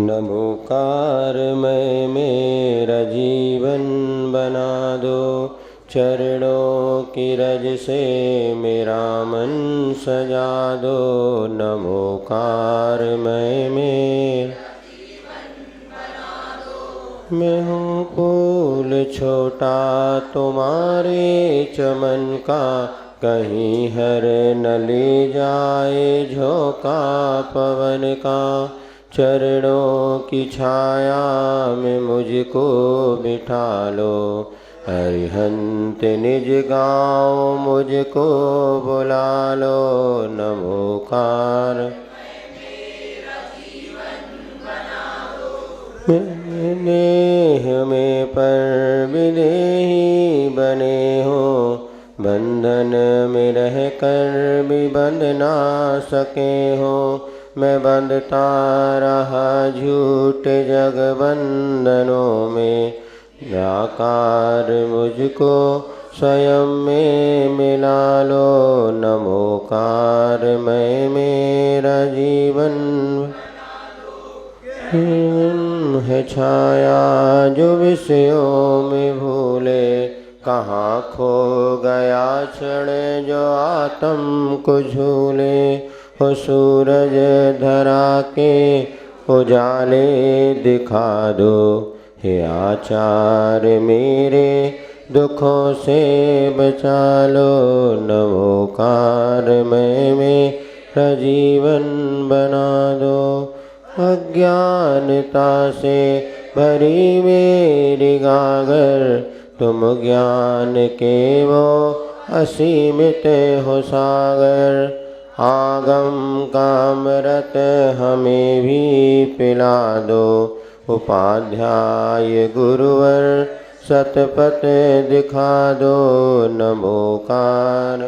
नमोकारमय मेरा जीवन बना दो, चरणों की रज से मेरा मन सजा दो। नमोकारमय मेरा मैं हूँ फूल छोटा तुम्हारे चमन का, कहीं हर न ले जाए झोंका पवन का। चरणों की छाया में मुझको बिठा लो, अरिहंत निज गाँव मुझको बुला लो। नमोकार नेह में पर विदेही बने हो, बंधन में रह कर भी बंध ना सके हो। मैं बंधता रहा झूठे जग बंधनों में, निराकार मुझको स्वयं में मिला लो। नमोकारमय मेरा जीवन है छाया जो विषयों में भूले, कहाँ खो गया क्षण जो आत्म को झूले। हो सूरज धरा के उजाले दिखा दो, हे आचार्य मेरे दुखों से बचा लो। नमोकारमय मेरा जीवन बना दो, अज्ञानता से भरी मेरी गागर, तुम ज्ञान के वो असीमित हो सागर। आगम का अमृत हमें भी पिला दो, उपाध्याय गुरुवर सतपथ दिखा दो। नमोकार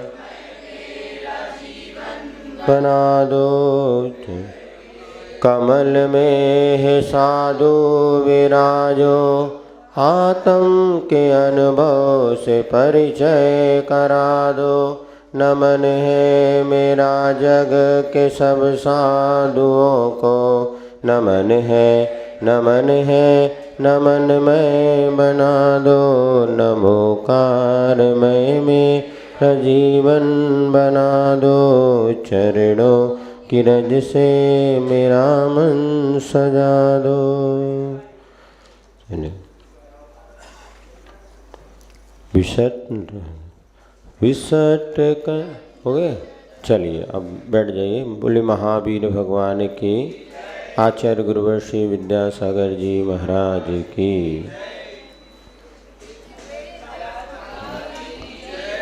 बना दो, कमल में है साधु विराजो, आत्म के अनुभव से परिचय करा दो। नमन है मेरा जग के सब साधुओं को, नमन है नमन है नमन मैं बना दो। नमोकारमय मेरा जीवन बना दो, चरणों की रज से मेरा मन सजा दो। विसट कर हो गए। चलिए अब बैठ जाइए। बोले महावीर भगवान की, आचार्य गुरुवर श्री विद्यासागर जी महाराज की।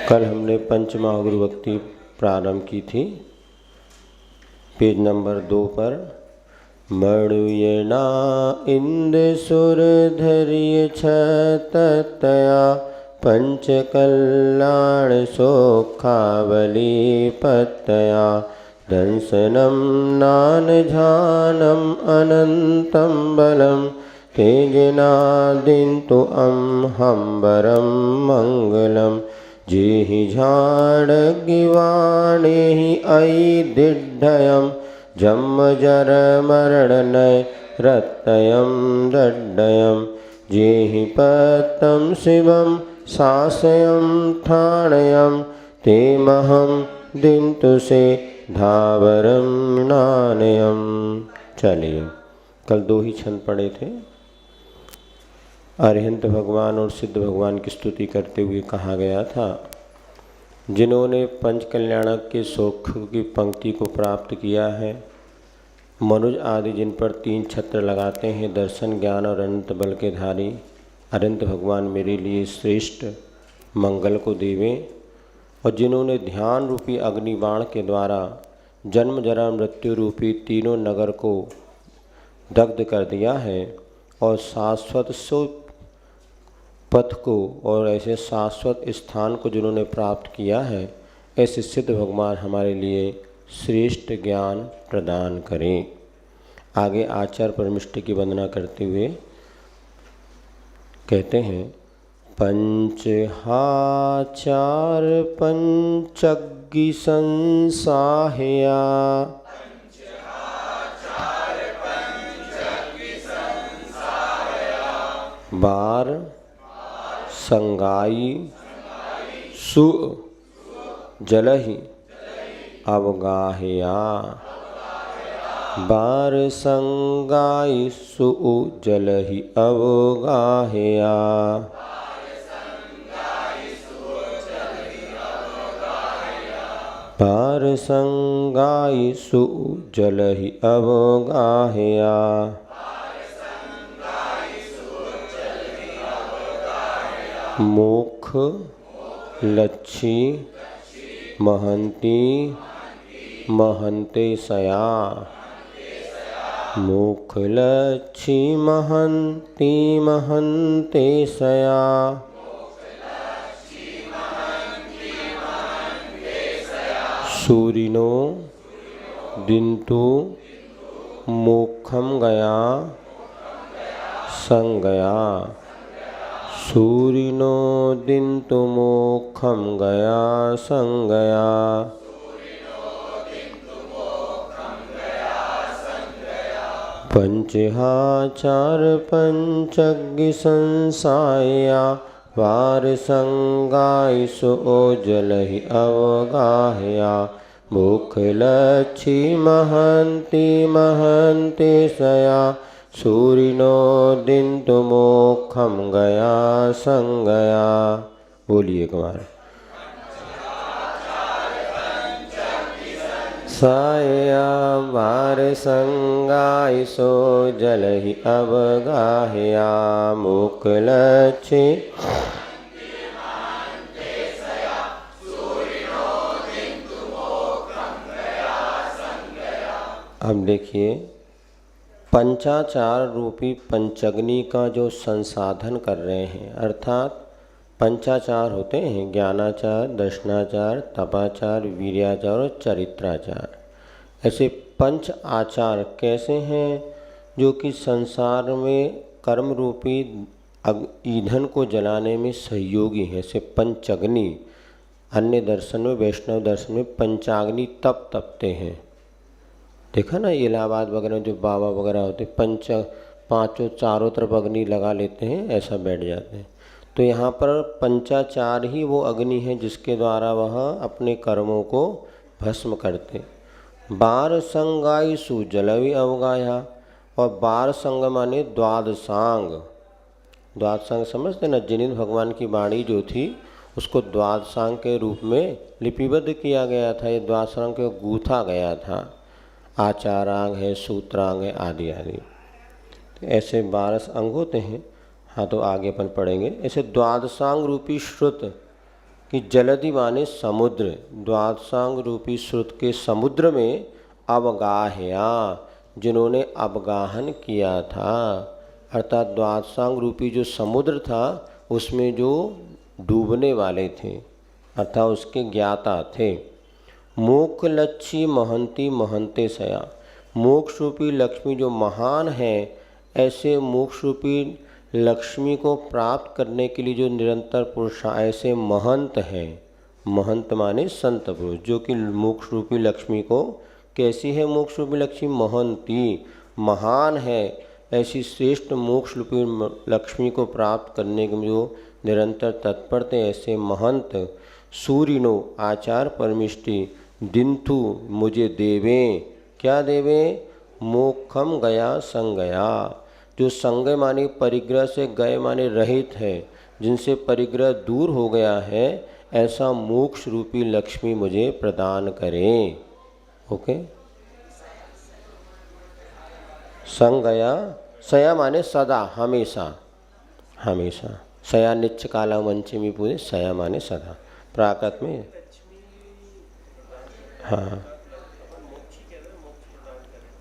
कल हमने पंचमहागुरु भक्ति प्रारंभ की थी, पेज नंबर 2 पर। मणुयना इंद सुर धैर्य छतया, पंच कल्याण सोखावली पतया। दंसनम नान झानम अनंतम बलम, तेजनादिन्तु हंबरम मंगलम। जेहि झाड़गिवाणेहि अयि दिड्ढयम, जम जर मरणनय रत्तयम दड्डयम। जेहि पत्तं शिवम सासयम ठाणयम, तेमहम दिन्तु से धावरम नानयम। चलिए, कल 2 ही छंद पढ़े थे। अरिहंत भगवान और सिद्ध भगवान की स्तुति करते हुए कहा गया था, जिन्होंने पंच कल्याणक के सुख की पंक्ति को प्राप्त किया है, मनुज आदि जिन पर 3 छत्र लगाते हैं, दर्शन ज्ञान और अनंत बल के धारी अरिहंत भगवान मेरे लिए श्रेष्ठ मंगल को देवें। और जिन्होंने ध्यान रूपी अग्निबाण के द्वारा जन्म जरा मृत्यु रूपी तीनों नगर को दग्ध कर दिया है, और शाश्वत सुख पथ को और ऐसे शाश्वत स्थान को जिन्होंने प्राप्त किया है, ऐसे सिद्ध भगवान हमारे लिए श्रेष्ठ ज्ञान प्रदान करें। आगे आचार्य परमिष्ठ की वंदना करते हुए कहते हैं, पंचहाचार पंचज्ञ संसाहया, बार संगाई सु जलहि अवगाहया। बार संगाई सु जलहि अवगाहया। बार संगाई सु जलहि अवगाहया। मुख लच्छी महंती महंते सया। मुख लच्छी महंती महंते सया। सूरिनो दिन्तु मोक्षम गया संगया। सूरिनो दिन्तु मोक्षम गया संगया। पंचहाचार पंचज्ञ संसाया। वार संगाय सो जलहि अवगाहया। मुख लच्छी महंती महंते सया। सूरिनो दिन्तु मोक्षम गया संगया। बोलिए कुमार। साया वार संगाय सो जलहि अवगाहया। मुख लच्छी अब देखिए, पंचाचार रूपी पंचग्नि का जो संसाधन कर रहे हैं, अर्थात पंचाचार होते हैं ज्ञानाचार, दर्शनाचार, तपाचार, वीर्याचार और चरित्राचार। ऐसे पंच आचार कैसे हैं? जो कि संसार में कर्म रूपी ईंधन को जलाने में सहयोगी हैं। ऐसे पंचग्नि अन्य दर्शन में, वैष्णव दर्शन में पंचाग्नि तप तपते हैं। देखा ना इलाहाबाद वगैरह में जो बाबा वगैरह होते पांचों चारों तरफ अग्नि लगा लेते हैं, ऐसा बैठ जाते हैं। तो यहाँ पर पंचाचार ही वो अग्नि है जिसके द्वारा वह अपने कर्मों को भस्म करते। बार संगाई सु जलहि अवगाहया। और बार संग माने द्वादशांग। द्वादशांग समझते ना, जिनेंद्र भगवान की वाणी जो थी उसको द्वादशांग के रूप में लिपिबद्ध किया गया था। ये द्वादशांग को गूथा गया था। आचारांग है, सूत्रांग है, आदि आदि। तो ऐसे 12 अंग होते हैं। हाँ, तो आगे अपन पढ़ेंगे। ऐसे द्वादशांग रूपी श्रुत की जलधि माने समुद्र। द्वादशांग रूपी श्रुत के समुद्र में अवगाहया, जिन्होंने अवगाहन किया था। अर्थात द्वादशांग रूपी जो समुद्र था उसमें जो डूबने वाले थे, अर्थात उसके ज्ञाता थे। मोक्ष लच्छी महंती महंते सया। मोक्ष रूपी लक्ष्मी जो महान है, ऐसे मोक्ष रूपी लक्ष्मी को प्राप्त करने के लिए जो निरंतर पुरुषा ऐसे महंत हैं। महंत माने संत पुरुष, जो कि मोक्ष रूपी लक्ष्मी को, कैसी है मोक्ष रूपी लक्ष्मी? महंती, महान है। ऐसी श्रेष्ठ मोक्ष रूपी लक्ष्मी को प्राप्त करने के जो निरंतर तत्पर थे, ऐसे महंत। सूरिनो आचार परमिष्टि। दिंतु मुझे देवें, क्या देवें? मोक्षम गया संगया। जो संग माने परिग्रह से, गए माने रहित है, जिनसे परिग्रह दूर हो गया है, ऐसा मोक्ष रूपी लक्ष्मी मुझे प्रदान करें। ओके। संगया, सया माने सदा, हमेशा हमेशा। सया निच्च काला मंचे में पूरे, सया माने सदा। प्राकृत में हाँ,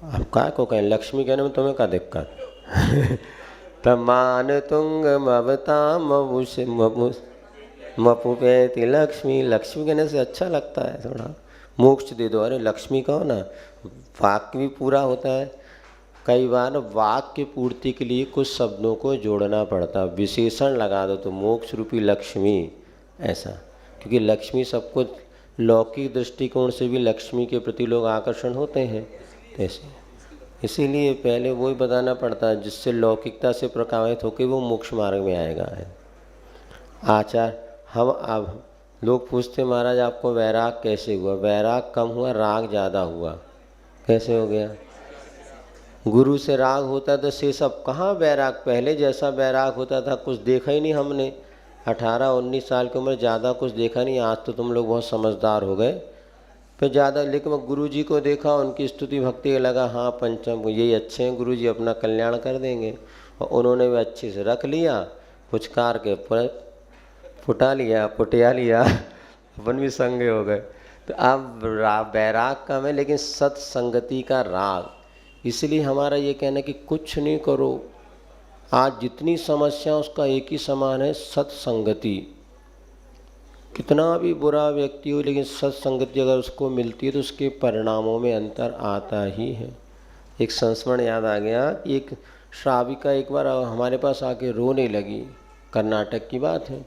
अब काय को कहें, लक्ष्मी कहने में तुम्हें क्या दिक्कत? तमान तुंग मवता मवुष मपुपेति लक्ष्मी। लक्ष्मी कहने से अच्छा लगता है थोड़ा। मोक्ष दे दो, अरे लक्ष्मी कहो ना, वाक्य भी पूरा होता है। कई बार वाक्य पूर्ति के लिए कुछ शब्दों को जोड़ना पड़ता, विशेषण लगा दो तो मोक्ष रूपी लक्ष्मी, ऐसा। क्योंकि लक्ष्मी सबको, लौकिक दृष्टिकोण से भी लक्ष्मी के प्रति लोग आकर्षण होते हैं। ऐसे इसीलिए पहले वो ही बताना पड़ता है जिससे लौकिकता से प्रभावित होकर वो मोक्ष मार्ग में आएगा है। आचार हम अब लोग पूछते महाराज आपको वैराग कैसे हुआ? वैराग कम हुआ, राग ज़्यादा हुआ। कैसे हो गया? गुरु से राग होता तो से सब कहाँ वैराग, पहले जैसा वैराग होता था कुछ देखा ही नहीं हमने। 18-19 साल की उम्र, ज़्यादा कुछ देखा नहीं। आज तो तुम लोग बहुत समझदार हो गए, फिर ज़्यादा। लेकिन मैं गुरु जी को देखा, उनकी स्तुति भक्ति लगा हाँ पंचम यही अच्छे हैं, गुरु जी अपना कल्याण कर देंगे। और उन्होंने भी अच्छे से रख लिया, पुचकार के फुटा लिया, पुटिया लिया, अपन भी संगे हो गए। तो अब बैराग कम है लेकिन सत्संगति का राग। इसलिए हमारा ये कहना है कि कुछ नहीं करो, आज जितनी समस्या उसका एक ही समान है, सत्संगति। कितना भी बुरा व्यक्ति हो लेकिन सत्संगति अगर उसको मिलती है तो उसके परिणामों में अंतर आता ही है। एक संस्मरण याद आ गया कि एक श्राविका एक बार हमारे पास आके रोने लगी, कर्नाटक की बात है।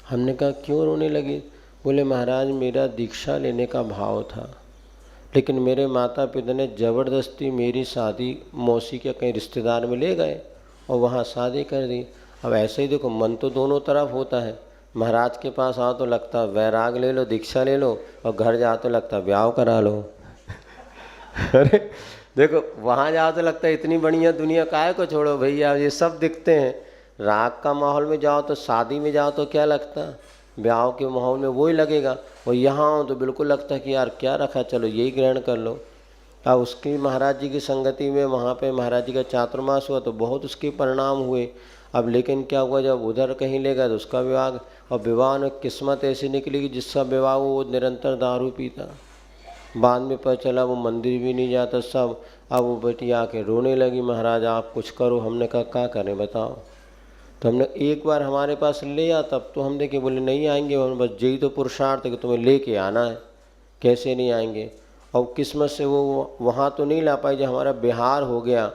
हमने कहा क्यों रोने लगी? बोले महाराज मेरा दीक्षा लेने का भाव था, लेकिन मेरे माता पिता ने ज़बरदस्ती मेरी शादी मौसी के कहीं रिश्तेदार में ले गए और वहाँ शादी कर दी। अब ऐसे ही देखो, मन तो दोनों तरफ होता है। महाराज के पास आओ तो लगता वैराग ले लो, दीक्षा ले लो, और घर जाओ तो लगता ब्याह करा लो। अरे देखो, वहाँ जाओ तो लगता है इतनी बढ़िया दुनिया काहे को छोड़ो भैया, ये सब दिखते हैं। राग का माहौल में जाओ तो, शादी में जाओ तो क्या लगता, ब्याह के माहौल में वही लगेगा। और यहाँ आओ तो बिल्कुल लगता है कि यार क्या रखा, चलो यही ग्रहण कर लो। अब उसकी महाराज जी की संगति में वहाँ पे महाराज जी का चातुर्मास हुआ तो बहुत उसके परिणाम हुए। अब लेकिन क्या हुआ, जब उधर कहीं ले गया तो उसका विवाह, और विवाह में किस्मत ऐसी निकली कि जिसका विवाह वो निरंतर दारू पीता। बाद में पता चला वो मंदिर भी नहीं जाता सब। अब वो बेटी आके रोने लगी, महाराज आप कुछ करो। हमने कहा क्या करें बताओ? तो हमने एक बार हमारे पास ले आ, तब तो हम देखे, बोले नहीं आएंगे, हम बस यही तो पुरुषार्थ है कि तुम्हें लेके आना है, कैसे नहीं आएंगे। और किस्मत से वो वहाँ तो नहीं ला पाई। जब हमारा बिहार हो गया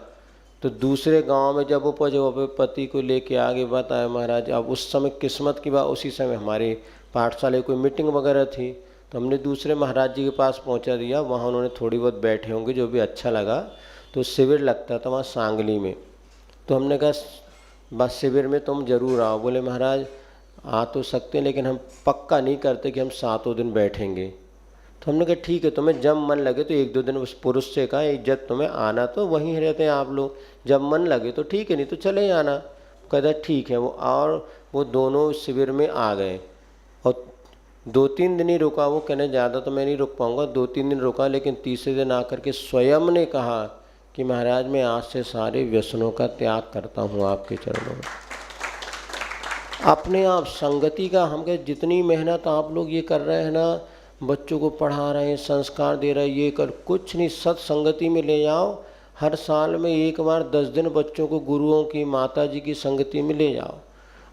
तो दूसरे गांव में जब वो पहुँचे, वो पति को लेके आगे बताया महाराज। अब उस समय किस्मत की बात, उसी समय हमारे पाठशाला कोई मीटिंग वगैरह थी तो हमने दूसरे महाराज जी के पास पहुँचा दिया। वहाँ उन्होंने थोड़ी बहुत बैठे होंगे, जो भी अच्छा लगा। तो शिविर लगता था वहाँ सांगली में, तो हमने कहा बस शिविर में तुम जरूर आओ। बोले महाराज आ तो सकते हैं लेकिन हम पक्का नहीं करते कि हम 7 दिन बैठेंगे। तो हमने कहा ठीक है, तुम्हें जब मन लगे तो 1-2 दिन उस पुरुष से कहा इज्जत तुम्हें आना तो वहीं रहते हैं आप लोग, जब मन लगे तो ठीक है, नहीं तो चले आना। कहता ठीक है। वो दोनों शिविर में आ गए और 2-3 दिन ही रुका। वो कहने ज़्यादा तो मैं नहीं रुक पाऊँगा, 2-3 दिन रुका। लेकिन तीसरे दिन आकर के स्वयं ने कहा कि महाराज मैं आज से सारे व्यसनों का त्याग करता हूँ आपके चरणों में। अपने आप संगति का, हम कहे जितनी मेहनत आप लोग ये कर रहे हैं ना, बच्चों को पढ़ा रहे हैं, संस्कार दे रहे हैं, ये कर कुछ नहीं, सत्संगति में ले जाओ। हर साल में एक बार 10 दिन बच्चों को गुरुओं की, माता जी की संगति में ले जाओ।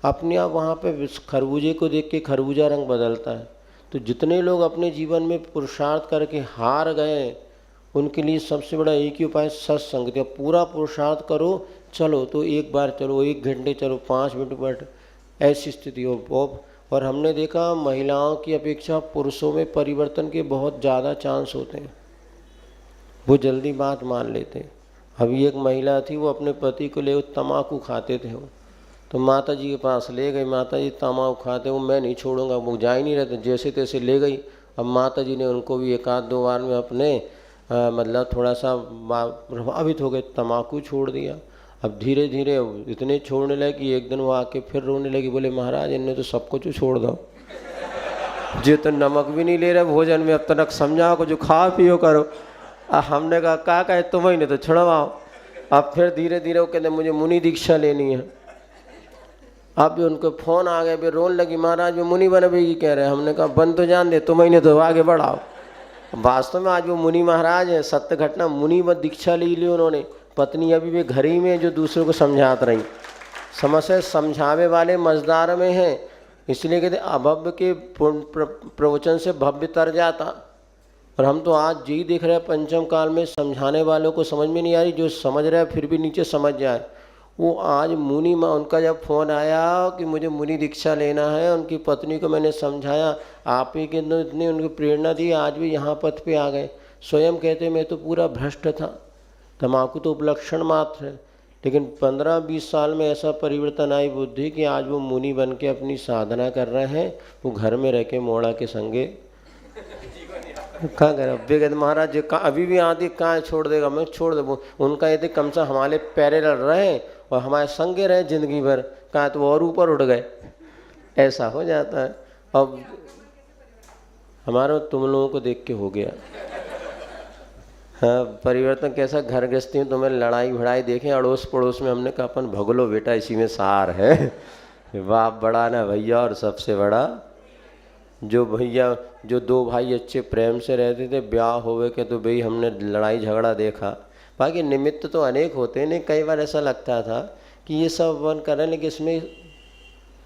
अपने आप वहाँ पे खरबूजे को देख के खरबूजा रंग बदलता है। तो जितने लोग अपने जीवन में पुरुषार्थ करके हार गए, उनके लिए सबसे बड़ा एक ही उपाय सत्संगति। पूरा पुरुषार्थ करो, चलो तो एक बार चलो, 1 घंटे चलो, 5 मिनट बैठ, ऐसी स्थिति हो। और हमने देखा महिलाओं की अपेक्षा पुरुषों में परिवर्तन के बहुत ज़्यादा चांस होते हैं, वो जल्दी बात मान लेते हैं। अभी एक महिला थी, वो अपने पति को ले तम्बाकू खाते थे वो, तो माता जी के पास ले गई। माता जी तम्बाकू खाते, वो मैं नहीं छोड़ूंगा, वो जा ही नहीं रहते, जैसे तैसे ले गई। अब माता जी ने उनको भी 1-2 बार में अपने मतलब थोड़ा सा प्रभावित हो गए, तम्बाकू छोड़ दिया। अब धीरे धीरे इतने छोड़ने लगे कि एक दिन वो आके फिर रोने लगी। बोले महाराज इनने तो सब कुछ छोड़ दो, जो तो नमक भी नहीं ले रहे भोजन में, अब तक समझाओ को जो खा पियो करो। हमने कहा क्या कहे तुम्हें ने तो छुड़वाओ। अब फिर धीरे धीरे वो कहते मुझे मुनि दीक्षा लेनी है। अब भी उनको फ़ोन आ गए, भी रोने लगी, महाराज वो मुनि बनेगी कह रहे हैं। हमने कहा बन तो जान दे, तुम्हें ने तो आगे बढ़ाओ। वास्तव में आज वो मुनि महाराज है, सत्य घटना, मुनि व दीक्षा ली उन्होंने। पत्नी अभी भी घर ही में जो दूसरों को समझात रही। समस्या समझावे वाले मजदार में हैं, इसलिए कहते अभव्य के प्रवचन से भव्य तर जाता। और हम तो आज यही देख रहे हैं पंचम काल में समझाने वालों को समझ में नहीं आ रही, जो समझ रहे हैं फिर भी नीचे समझ जाए। वो आज मुनि माँ, उनका जब फ़ोन आया कि मुझे मुनि दीक्षा लेना है, उनकी पत्नी को मैंने समझाया, आप ही के इतनी उनकी प्रेरणा दी, आज भी यहाँ पथ पे आ गए। स्वयं कहते मैं तो पूरा भ्रष्ट था, तम्बाकू तो उपलक्षण मात्र है, लेकिन 15-20 साल में ऐसा परिवर्तन आई बुद्धि कि आज वो मुनि बन के अपनी साधना कर रहे हैं। वो घर में रह के मोड़ा के संगे कहाँ कर बेगद महाराज जी कहाँ अभी भी आदि कहाँ छोड़ देगा, मैं छोड़ दे। उनका यदि कम से हमारे पैरे लड़ रहे हैं और हमारे संगे रहे जिंदगी भर, कहाँ तो और ऊपर उठ गए, ऐसा हो जाता है। अब हमारा तुम लोगों को देख के हो गया। हाँ, परिवर्तन कैसा घर गृहस्थी में तुम्हें लड़ाई भिड़ाई देखें अड़ोस पड़ोस में, हमने कहा अपन भगलो बेटा इसी में सार है। बाप बड़ा ना भैया, और सबसे बड़ा जो भैया जो दो भाई अच्छे प्रेम से रहते थे, ब्याह होवे के तो भाई हमने लड़ाई झगड़ा देखा। बाकी निमित्त तो अनेक होते हैं, नहीं कई बार ऐसा लगता था कि ये सब वन करें लेकिन इसमें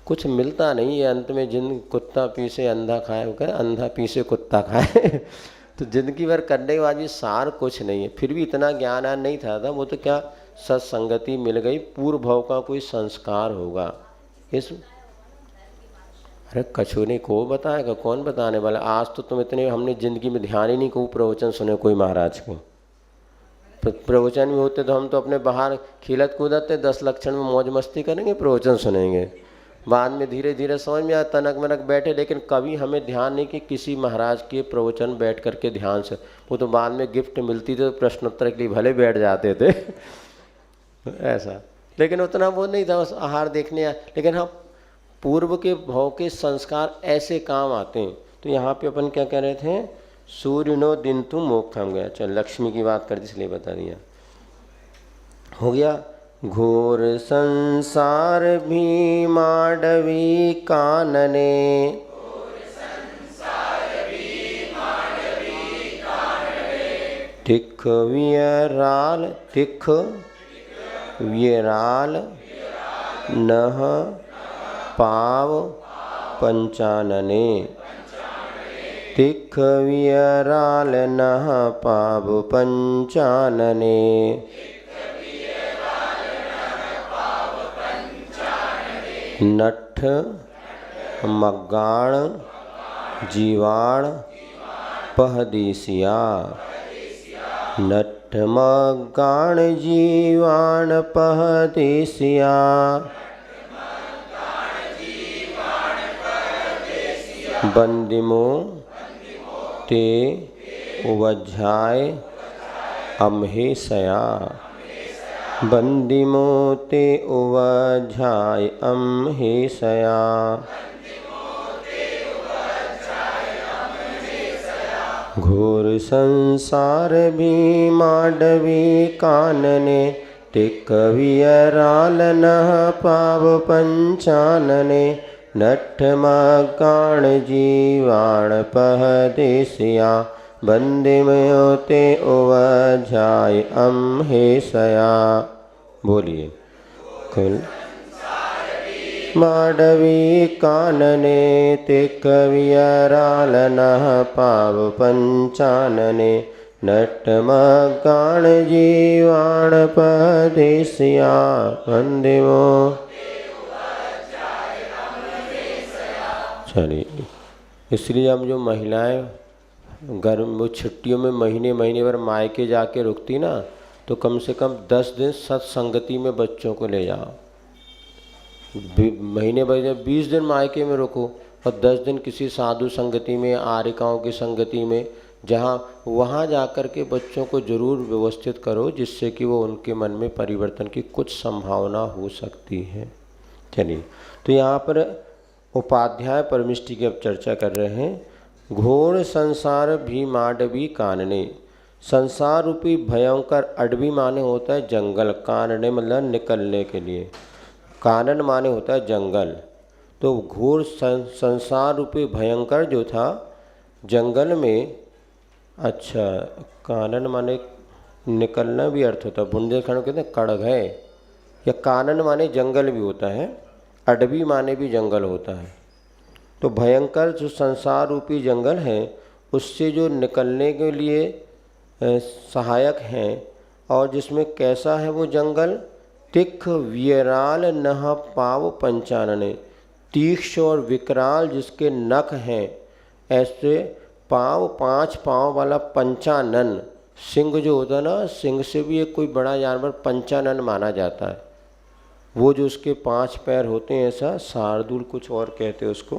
कुछ मिलता नहीं है। अंत में जिन कुत्ता पीसे अंधा खाए, वो कहे अंधा पीसे कुत्ता खाए। तो जिंदगी भर करने के बाद भी सार कुछ नहीं है। फिर भी इतना ज्ञान नहीं था, वो तो क्या सत्संगति मिल गई, पूर्व भाव का कोई संस्कार होगा इस। अरे कछु नहीं, को बताएगा, कौन बताने वाला। आज तो तुम इतने, हमने जिंदगी में ध्यान ही नहीं को प्रवचन सुने कोई महाराज को। प्रवचन भी होते तो हम तो अपने बाहर खिलत कूदते 10 लक्षण में मौज मस्ती करेंगे, प्रवचन सुनेंगे। बाद में धीरे धीरे समझ में आया, तनक मनक बैठे, लेकिन कभी हमें ध्यान नहीं कि किसी महाराज के प्रवचन बैठ करके ध्यान से। वो तो बाद में गिफ्ट मिलती थी तो प्रश्नोत्तर के लिए भले बैठ जाते थे ऐसा, लेकिन उतना वो नहीं था, बस आहार देखने आया। लेकिन हाँ, पूर्व के भाव के संस्कार ऐसे काम आते हैं। तो यहाँ पे अपन क्या कह रहे थे, सूर्य नो दिन तू मोक्षम गया। चल लक्ष्मी की बात कर दी इसलिए बता दिया, हो गया। घोर संसार भी मांडवी कानने, तिख वियराल, तिख वियराल नह पाव पंचानने, तिख वियराल नह पाव पंचानने। नठ मग्गाण जीवाण पहदेसिया, नठ मग्गाण जीवाण पहदेसिया। बंदिमो ते उवझाय अम्हेशया, बंदिमो ते उवझाय अम्हेशया। घोर संसार भी मांडवी कानने, तिख वियराल नह पाव पंचानने। नठ मग्गाण जीवाण पहदेसिया, बंदिमो ते उवझाय अम्हेशया। बोलिए कुल मांडवी कानने, तिख वियराल नह पाव पंचानने। नठ मग्गाण जीवाण पहदेसिया, बंदिमो। चलिए, इसलिए हम जो महिलाएं गर्म वो छुट्टियों में महीने महीने भर मायके जाके रुकती ना, तो कम से कम 10 दिन सत्संगति में बच्चों को ले जाओ। महीने भर 20 दिन मायके में रुको और 10 दिन किसी साधु संगति में, आर्यिकाओं की संगति में, जहाँ वहाँ जाकर के बच्चों को जरूर व्यवस्थित करो, जिससे कि वो उनके मन में परिवर्तन की कुछ संभावना हो सकती है। चलिए, तो यहाँ पर उपाध्याय परमिष्टि की अब चर्चा कर रहे हैं। घोर संसार भी मांडवी कानने, संसार रूपी भयंकर, अडवी माने होता है जंगल, कानने मतलब निकलने के लिए, कानन माने होता है जंगल। तो घोर संसार रूपी भयंकर जो था जंगल में, अच्छा कानन माने निकलना भी अर्थ होता है, बुंदेलखंड कहते हैं कड़ग है, या कानन माने जंगल भी होता है, अडवी माने भी जंगल होता है। तो भयंकर जो संसार रूपी जंगल है, उससे जो निकलने के लिए सहायक हैं, और जिसमें कैसा है वो जंगल, तिख वियराल नह पाव पंचानने, तीक्ष्ण और विकराल जिसके नख हैं, ऐसे पाँव 5 पाँव वाला पंचानन, सिंह जो होता है ना, सिंह से भी एक कोई बड़ा जानवर पंचानन माना जाता है। वो जो उसके 5 पैर होते हैं, ऐसा शार्दूल कुछ और कहते हैं उसको,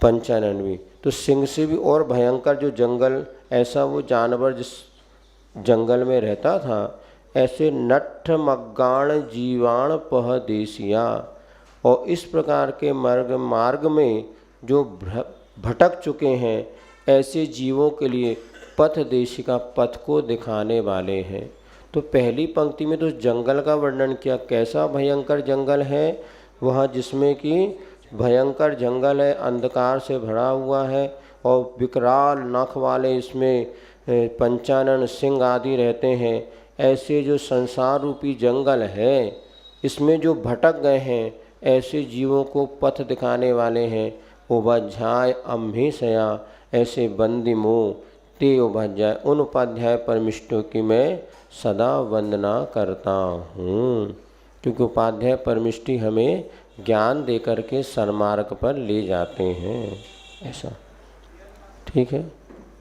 पंचानन भी। तो सिंह से भी और भयंकर जो जंगल, ऐसा वो जानवर जिस जंगल में रहता था, ऐसे नट्ठ मग्गाण जीवाण पह देसिया। और इस प्रकार के मार्ग में जो भटक चुके हैं, ऐसे जीवों के लिए पथ देशिका, पथ को दिखाने वाले हैं। तो पहली पंक्ति में तो जंगल का वर्णन किया, कैसा भयंकर जंगल है वह, जिसमें कि भयंकर जंगल है, अंधकार से भरा हुआ है और विकराल नख वाले इसमें पंचानन सिंह आदि रहते हैं। ऐसे जो संसार रूपी जंगल है, इसमें जो भटक गए हैं, ऐसे जीवों को पथ दिखाने वाले हैं। उपाध्याय अम्हेशया, ऐसे बंदी मोह ते उपाध्याय, उन उपाध्याय परमिष्ठों की मैं सदा वंदना करता हूँ, क्योंकि उपाध्याय परमिष्टि हमें ज्ञान दे करके सन्मार्ग पर ले जाते हैं। ऐसा ठीक है।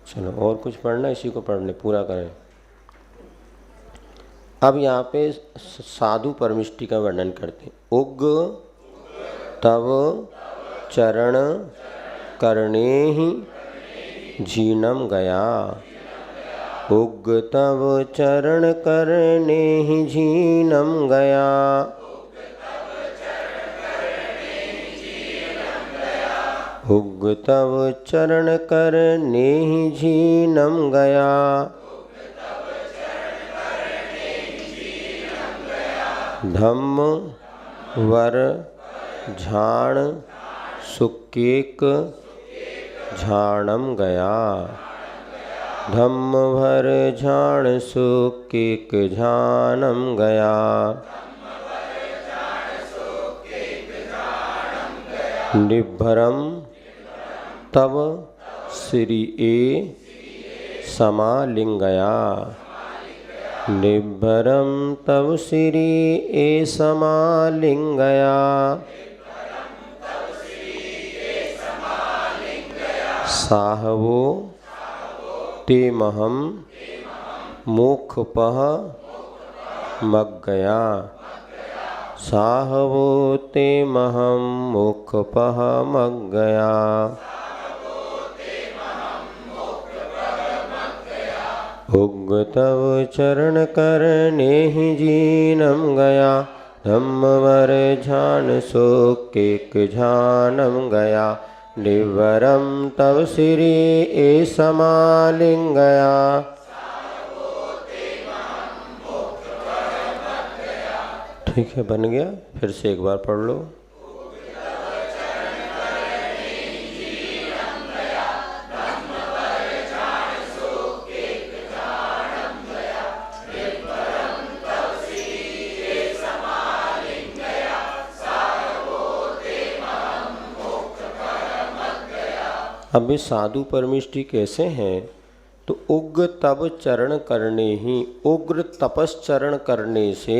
चलो और कुछ पढ़ना, इसी को पढ़ने पूरा करें। अब यहाँ पे साधु परमिष्टि का वर्णन करते हैं। उग तव चरण करणे ही जीनम गया, उग तव चरण करणे ही जीनम गया, उग तव चरण करणे ही जीनम गया, धम्म वर झाण सुकेक झाणम गया, धम्म भर झाण सुकेक झाणम गया, निभरम तव श्री ए समालिंगया, निभरम तव श्री ए समालिंगया, साहवो ते महम मोक्षपः मग्गया, साहवो ते महम मोक्षपः मग्गया, उग तव चरण करणे ही जीनम गया, धम्मवर झान सोकेक झानम गया, निवरम तव श्री ए समालिंगया। ठीक है, बन गया। फिर से एक बार पढ़ लो। अब ये साधु परमिष्टि कैसे हैं? तो उग्र तब चरण करने ही, उग्र तपश्चरण करने से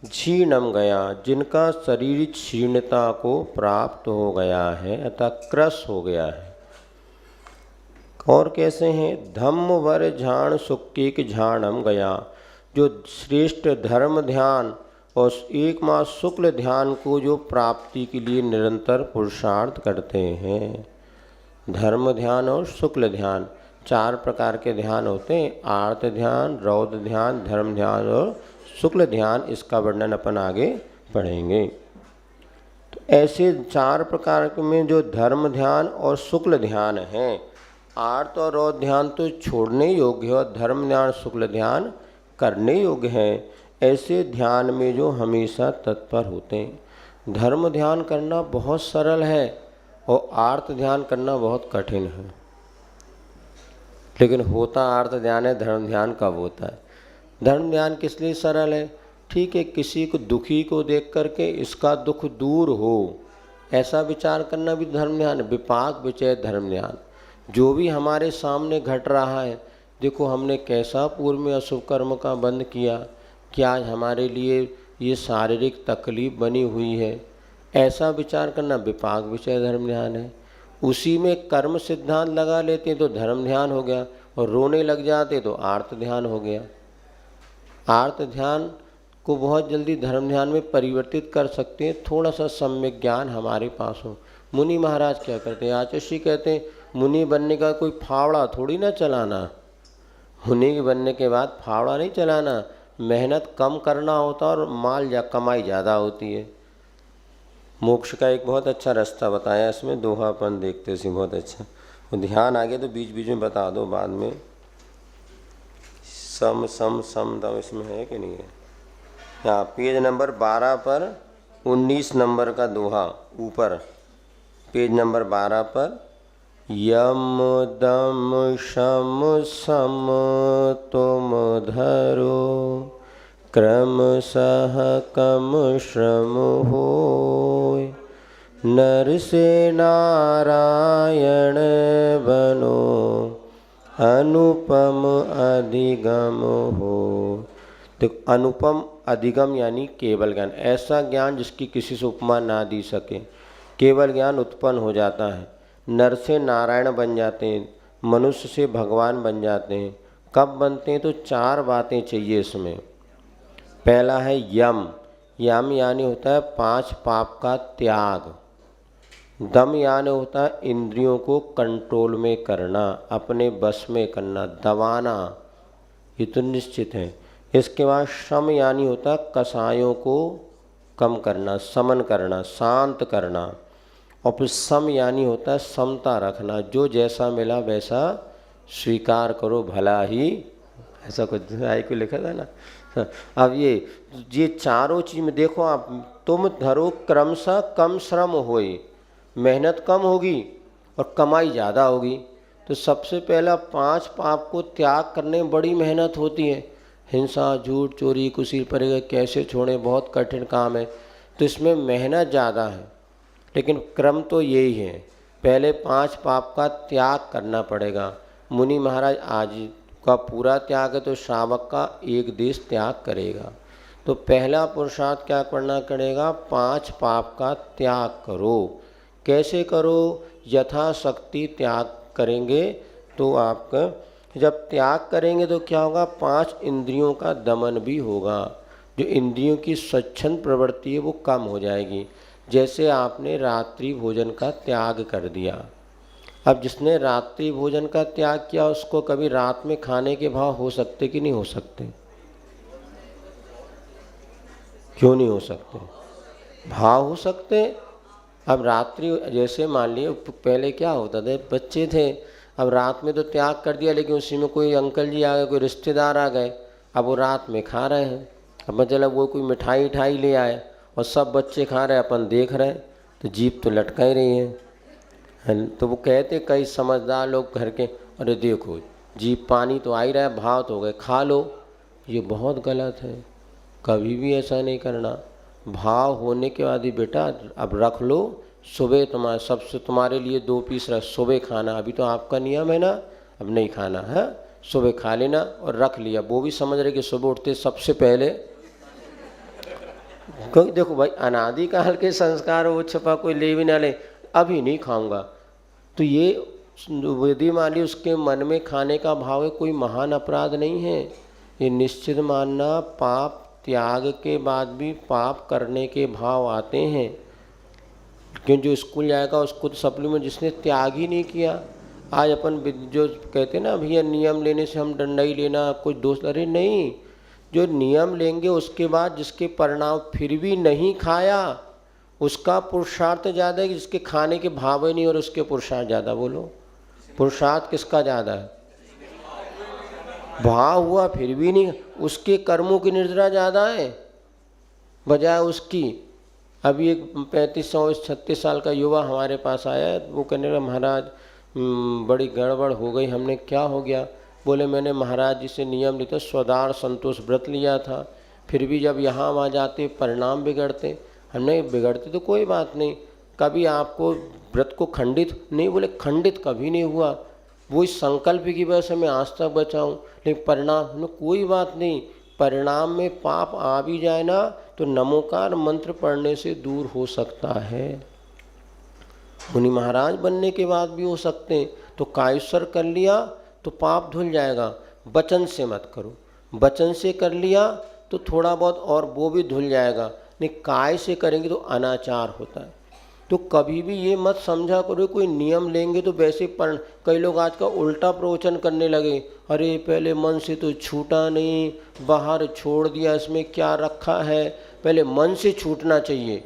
क्षीणम गया, जिनका शरीर क्षीणता को प्राप्त हो गया है अतः क्रस हो गया है। और कैसे हैं? धम्म वर झाण सुक्तिक झाणम गया, जो श्रेष्ठ धर्म ध्यान और एक मास शुक्ल ध्यान को जो प्राप्ति के लिए निरंतर पुरुषार्थ करते हैं। धर्म ध्यान और शुक्ल ध्यान 4 प्रकार के ध्यान होते हैं। आर्त ध्यान, रौद्र ध्यान, धर्म ध्यान और शुक्ल ध्यान। इसका वर्णन अपन आगे पढ़ेंगे। तो ऐसे 4 प्रकार में जो धर्म ध्यान और शुक्ल ध्यान हैं, आर्त और रौद्र ध्यान तो छोड़ने योग्य है और धर्म ध्यान शुक्ल ध्यान करने योग्य हैं। ऐसे ध्यान में जो हमेशा तत्पर होते हैं। धर्म ध्यान करना बहुत सरल है और आर्त ध्यान करना बहुत कठिन है। लेकिन होता आर्त ध्यान है, धर्म ध्यान कब होता है? धर्म ध्यान किस लिए सरल है? ठीक है, किसी को दुखी को देख करके इसका दुख दूर हो, ऐसा विचार करना भी धर्म ध्यान है। विपाक विचय धर्म ध्यान। जो भी हमारे सामने घट रहा है, देखो हमने कैसा पूर्व में अशुभ कर्म का बंद किया, क्या हमारे लिए ये शारीरिक तकलीफ बनी हुई है, ऐसा विचार करना विपाक विषय धर्म ध्यान है। उसी में कर्म सिद्धांत लगा लेते हैं तो धर्म ध्यान हो गया। और रोने लग जाते तो आर्त ध्यान हो गया। आर्त ध्यान को बहुत जल्दी धर्म ध्यान में परिवर्तित कर सकते हैं, थोड़ा सा सम्यक ज्ञान हमारे पास हो। मुनि महाराज क्या करते हैं, आचार्य कहते हैं मुनि बनने का कोई फावड़ा थोड़ी ना चलाना। मुनि बनने के बाद फावड़ा नहीं चलाना, मेहनत कम करना होता और माल या कमाई ज़्यादा होती है। मोक्ष का एक बहुत अच्छा रास्ता बताया इसमें, दोहापन देखते सी बहुत अच्छा। वो ध्यान आगे तो बीच बीच में बता दो बाद में। सम सम सम दम इसमें है कि नहीं है? यहाँ पेज नंबर 12 पर 19 नंबर का दोहा ऊपर, पेज नंबर 12 पर यम दम शम सम तुम धरो क्रम सह कम श्रम होय नर से नारायण बनो अनुपम अधिगम हो। तो अनुपम अधिगम यानी केवल ज्ञान, ऐसा ज्ञान जिसकी किसी से उपमा ना दी सके, केवल ज्ञान उत्पन्न हो जाता है। नर से नारायण बन जाते हैं, मनुष्य से भगवान बन जाते हैं। कब बनते हैं? तो 4 बातें चाहिए इसमें। पहला है यम, यम यानी होता है 5 पाप का त्याग। दम यानी होता है इंद्रियों को कंट्रोल में करना, अपने बस में करना, दबाना, ये तो निश्चित है। इसके बाद शम यानी होता है कसायों को कम करना, समन करना, शांत करना। और फिर सम यानी होता है समता रखना, जो जैसा मिला वैसा स्वीकार करो, भला ही, ऐसा कुछ आई को लिखा था ना। अब ये चारों चीज में देखो आप, तुम धरो क्रमशः कम श्रम होए, मेहनत कम होगी और कमाई ज़्यादा होगी। तो सबसे पहला 5 पाप को त्याग करने में बड़ी मेहनत होती है। हिंसा, झूठ, चोरी, कुसीर परेगा कैसे छोड़ें, बहुत कठिन काम है। तो इसमें मेहनत ज़्यादा है, लेकिन क्रम तो यही है, पहले 5 पाप का त्याग करना पड़ेगा। मुनि महाराज आज का पूरा त्याग है तो श्रावक का एक देश त्याग करेगा। तो पहला पुरुषार्थ क्या करना पड़ेगा? 5 पाप का त्याग करो। कैसे करो? यथाशक्ति त्याग करेंगे तो आपका, जब त्याग करेंगे तो क्या होगा? 5 इंद्रियों का दमन भी होगा। जो इंद्रियों की स्वच्छंद प्रवृत्ति है वो कम हो जाएगी। जैसे आपने रात्रि भोजन का त्याग कर दिया, अब जिसने रात्रि भोजन का त्याग किया उसको कभी रात में खाने के भाव हो सकते कि नहीं हो सकते? क्यों नहीं हो सकते? भाव हो सकते। अब रात्रि, जैसे मान लिए पहले क्या होता था, बच्चे थे, अब रात में तो त्याग कर दिया, लेकिन उसी में कोई अंकल जी आ गए, कोई रिश्तेदार आ गए, अब वो रात में खा रहे हैं। अब मतलब वो कोई मिठाई उठाई ले आए और सब बच्चे खा रहे हैं, अपन देख रहे हैं, तो जीभ तो लटका ही रही है। तो वो कहते कई समझदार लोग घर के, अरे देखो जीभ पानी तो आ ही रहा है, भाव तो हो गए, खा लो। ये बहुत गलत है, कभी भी ऐसा नहीं करना। भाव होने के बाद ही बेटा अब रख लो, सुबह तुम्हारे लिए 2 पीस रख, सुबह खाना, अभी तो आपका नियम है ना, अब नहीं खाना है, सुबह खा लेना और रख लिया। वो भी समझ रहे कि सुबह उठते सबसे पहले, क्योंकि देखो भाई अनादिकाल के संस्कार, वो छपा कोई ले भी ना ले, अभी नहीं खाऊंगा, तो ये यदि मान ली उसके मन में खाने का भाव है, कोई महान अपराध नहीं है। ये निश्चित मानना, पाप त्याग के बाद भी पाप करने के भाव आते हैं। क्यों? जो स्कूल जाएगा उसको तो सप्लीमेंट, जिसने त्याग ही नहीं किया। आज अपन जो कहते हैं ना भैया नियम लेने से हम डंडा ही लेना, कुछ दोस्त, अरे नहीं, जो नियम लेंगे उसके बाद जिसके परिणाम फिर भी नहीं खाया, उसका पुरुषार्थ ज़्यादा है कि जिसके खाने के भाव ही नहीं और उसके पुरुषार्थ ज़्यादा। बोलो पुरुषार्थ किसका ज़्यादा है? भाव हुआ फिर भी नहीं, उसके कर्मों की निर्जरा ज़्यादा है बजाय उसकी। अभी एक 35-36 साल का युवा हमारे पास आया है, वो कहने लगा महाराज बड़ी गड़बड़ हो गई। हमने क्या हो गया? बोले मैंने महाराज जी से नियम लिया था, स्वदार संतोष व्रत लिया था, फिर भी जब यहाँ वहाँ जाते परिणाम बिगड़ते। हमने बिगड़ते तो कोई बात नहीं, कभी आपको व्रत को खंडित नहीं, बोले खंडित कभी नहीं हुआ, वो इस संकल्प की वजह से मैं आज तक बचा हूँ, लेकिन परिणाम में कोई बात नहीं। परिणाम में पाप आ भी जाए ना तो नमोकार मंत्र पढ़ने से दूर हो सकता है। मुनि महाराज बनने के बाद भी हो सकते हैं। तो कायस्वर कर लिया तो पाप धुल जाएगा। वचन से मत करो, वचन से कर लिया तो थोड़ा बहुत और वो भी धुल जाएगा, नहीं काय से करेंगे तो अनाचार होता है। तो कभी भी ये मत समझा करो कोई नियम लेंगे तो वैसे पर कई लोग आज का उल्टा प्रवचन करने लगे, अरे पहले मन से तो छूटा नहीं, बाहर छोड़ दिया, इसमें क्या रखा है, पहले मन से छूटना चाहिए।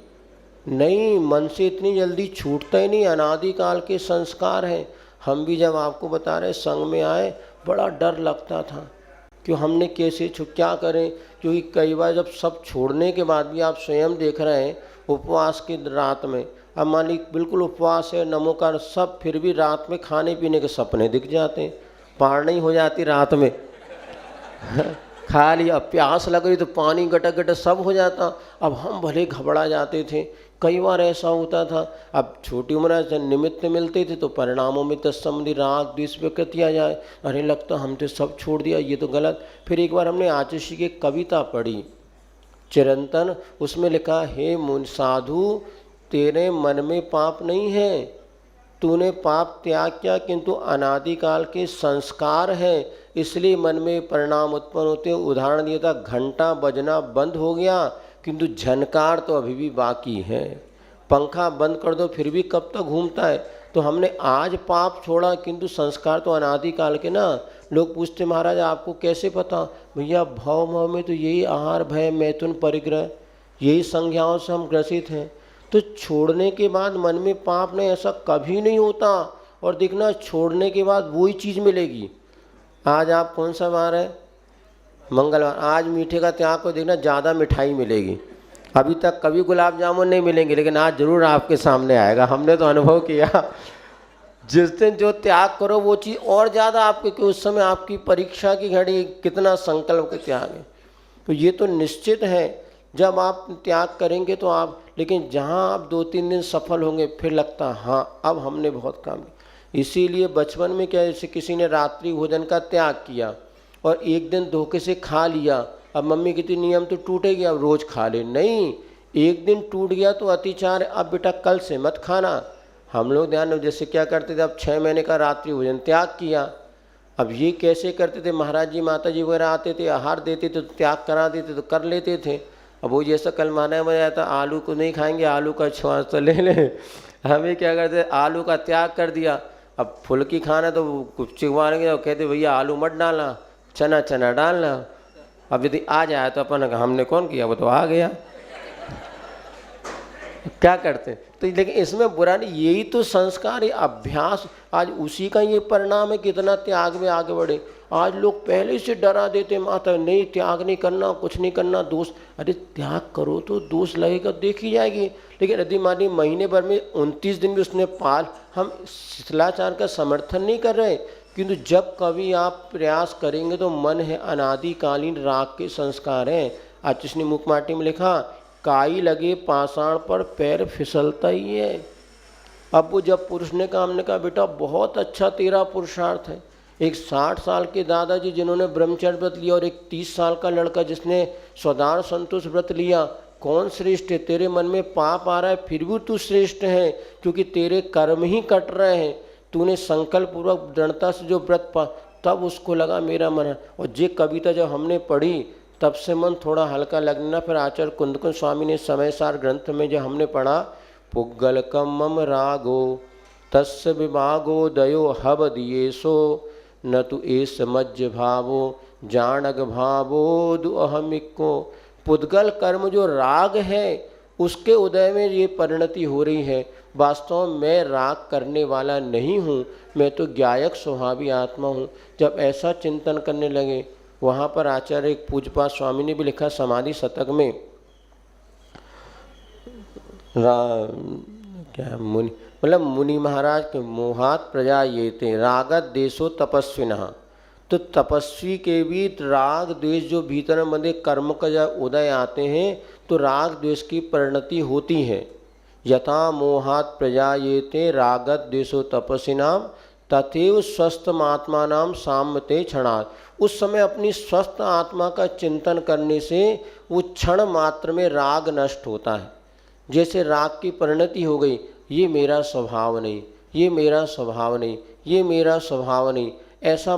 नहीं, मन से इतनी जल्दी छूटता ही नहीं, अनादिकाल के संस्कार हैं। हम भी जब आपको बता रहे संग में आए बड़ा डर लगता था कि हमने कैसे क्या करें, क्योंकि कई बार जब सब छोड़ने के बाद भी आप स्वयं देख रहे हैं उपवास की रात में, अब मान ली बिल्कुल उपवास है, नमोकार सब, फिर भी रात में खाने पीने के सपने दिख जाते हैं, पार नहीं हो जाती रात में खा लिया, प्यास लग रही तो पानी गटक गटक सब हो जाता। अब हम भले घबरा जाते थे, कई बार ऐसा होता था। अब छोटी उम्र से निमित्त मिलते थे तो परिणामों में तत्संबंधी राग द्वेष विकृति आ जाए, अरे लगता हम तो सब छोड़ दिया, ये तो गलत। फिर एक बार हमने आचर्षी की कविता पढ़ी चिरंतन, उसमें लिखा, हे मुन साधु तेरे मन में पाप नहीं है, तूने पाप त्याग किया, किंतु अनादिकाल के संस्कार हैं इसलिए मन में परिणाम उत्पन्न होते हैं। उदाहरण दिया था, घंटा बजना बंद हो गया किंतु झनकार तो अभी भी बाकी है, पंखा बंद कर दो फिर भी कब तक घूमता है। तो हमने आज पाप छोड़ा किंतु संस्कार तो अनादिकाल के ना। लोग पूछते महाराज आपको कैसे पता, भैया भव मोह में तो यही आहार भय मैथुन परिग्रह, यही संज्ञाओं से हम ग्रसित हैं। तो छोड़ने के बाद मन में पाप नहीं, ऐसा कभी नहीं होता। और देखना छोड़ने के बाद वही चीज़ मिलेगी। आज आप कौन सा वार है, मंगलवार, आज मीठे का त्याग को देखना ज़्यादा मिठाई मिलेगी। अभी तक कभी गुलाब जामुन नहीं मिलेंगे, लेकिन आज जरूर आपके सामने आएगा। हमने तो अनुभव किया, जिस दिन जो त्याग करो वो चीज़ और ज़्यादा आपके, कि उस समय आपकी परीक्षा की घड़ी कितना संकल्प के त्याग है। तो ये तो निश्चित है जब आप त्याग करेंगे तो आप, लेकिन जहाँ आप 2-3 दिन सफल होंगे फिर लगता हाँ अब हमने बहुत काम किया। इसीलिए बचपन में क्या, जैसे किसी ने रात्रि भोजन का त्याग किया और एक दिन धोखे से खा लिया, अब मम्मी कहती नियम तो टूटेगी अब रोज़ खा ले, नहीं, एक दिन टूट गया तो अतिचार, अब बेटा कल से मत खाना। हम लोग ध्यान जैसे क्या करते थे, अब 6 महीने का रात्रि भोजन त्याग किया। अब ये कैसे करते थे, महाराज जी माता जी वगैरह आते थे, आहार देते थे तो त्याग करा देते तो कर लेते थे। अब वो जैसा कल माना में आया था, आलू को नहीं खाएंगे, आलू का छुआंस तो ले लें। हमें क्या करते, आलू का त्याग कर दिया। अब फुल्की खाना तो कुछ चिगवाएंगे और कहते भैया आलू मत डालना, चना चना डालना। अब यदि आ जाए तो अपन हमने कौन किया, वो तो आ गया, क्या करते। तो लेकिन इसमें बुरा नहीं, यही तो संस्कार है, अभ्यास। आज उसी का ये परिणाम है, कितना त्याग में आगे बढ़े। आज लोग पहले से डरा देते माता, नहीं त्याग नहीं करना, कुछ नहीं करना, दोष। अरे त्याग करो तो दोष लगेगा, देखी जाएगी। लेकिन यदि मानी महीने भर में 29 दिन भी उसने पाल, हम शिथिलाचार का समर्थन नहीं कर रहे, किंतु जब कभी आप प्रयास करेंगे तो मन है अनादिकालीन राग के संस्कार हैं। आज उसने मुखमाटी में लिखा, काई लगे पाषाण पर पैर फिसलता ही है। अब वो जब पुरुष ने कहा, हमने कहा बेटा बहुत अच्छा तेरा पुरुषार्थ है। एक 60 साल के दादाजी जिन्होंने ब्रह्मचर्य व्रत लिया और एक 30 साल का लड़का जिसने स्वदार संतोष व्रत लिया, कौन श्रेष्ठ है? तेरे मन में पाप आ रहा है फिर भी तू श्रेष्ठ है, क्योंकि तेरे कर्म ही कट रहे हैं। तूने संकल्प पूर्वक दृढ़ता से जो व्रत पा, तब उसको लगा मेरा मन है। और ये कविता जब हमने पढ़ी तब से मन थोड़ा हल्का लगना। फिर आचार्य कुंदकुंज स्वामी ने समयसार ग्रंथ में जब हमने पढ़ा, पुग्गल कम रागो तस्य विभागो दयो हब दिए सो न तु एस मज्ज भावो जानग भावो दुअहमिको। पुद्गल कर्म जो राग है उसके उदय में ये परिणति हो रही है। वास्तव में मैं राग करने वाला नहीं हूँ, मैं तो ज्ञायक स्वभावी आत्मा हूँ। जब ऐसा चिंतन करने लगे, वहाँ पर आचार्य एक पूज्यपाद स्वामी ने भी लिखा समाधि शतक में, क्या मुनि मतलब मुनि महाराज के मोहात प्रजा ये थे रागत देशो तपस्विनः। तो तपस्वी के भी राग द्वेष जो भीतर मंदे कर्म का जब उदय आते हैं तो राग द्वेष की परिणति होती है। यथा मोहात प्रजा ये थे रागत द्वेषो तपस्विनाम तथैव स्वस्थ आत्मा नाम साम्यते क्षणात्। उस समय अपनी स्वस्थ आत्मा का चिंतन करने से वो क्षण मात्र में राग नष्ट होता है। जैसे राग की परिणति हो गई, ये मेरा स्वभाव नहीं, ये मेरा स्वभाव नहीं, ये मेरा स्वभाव नहीं, ऐसा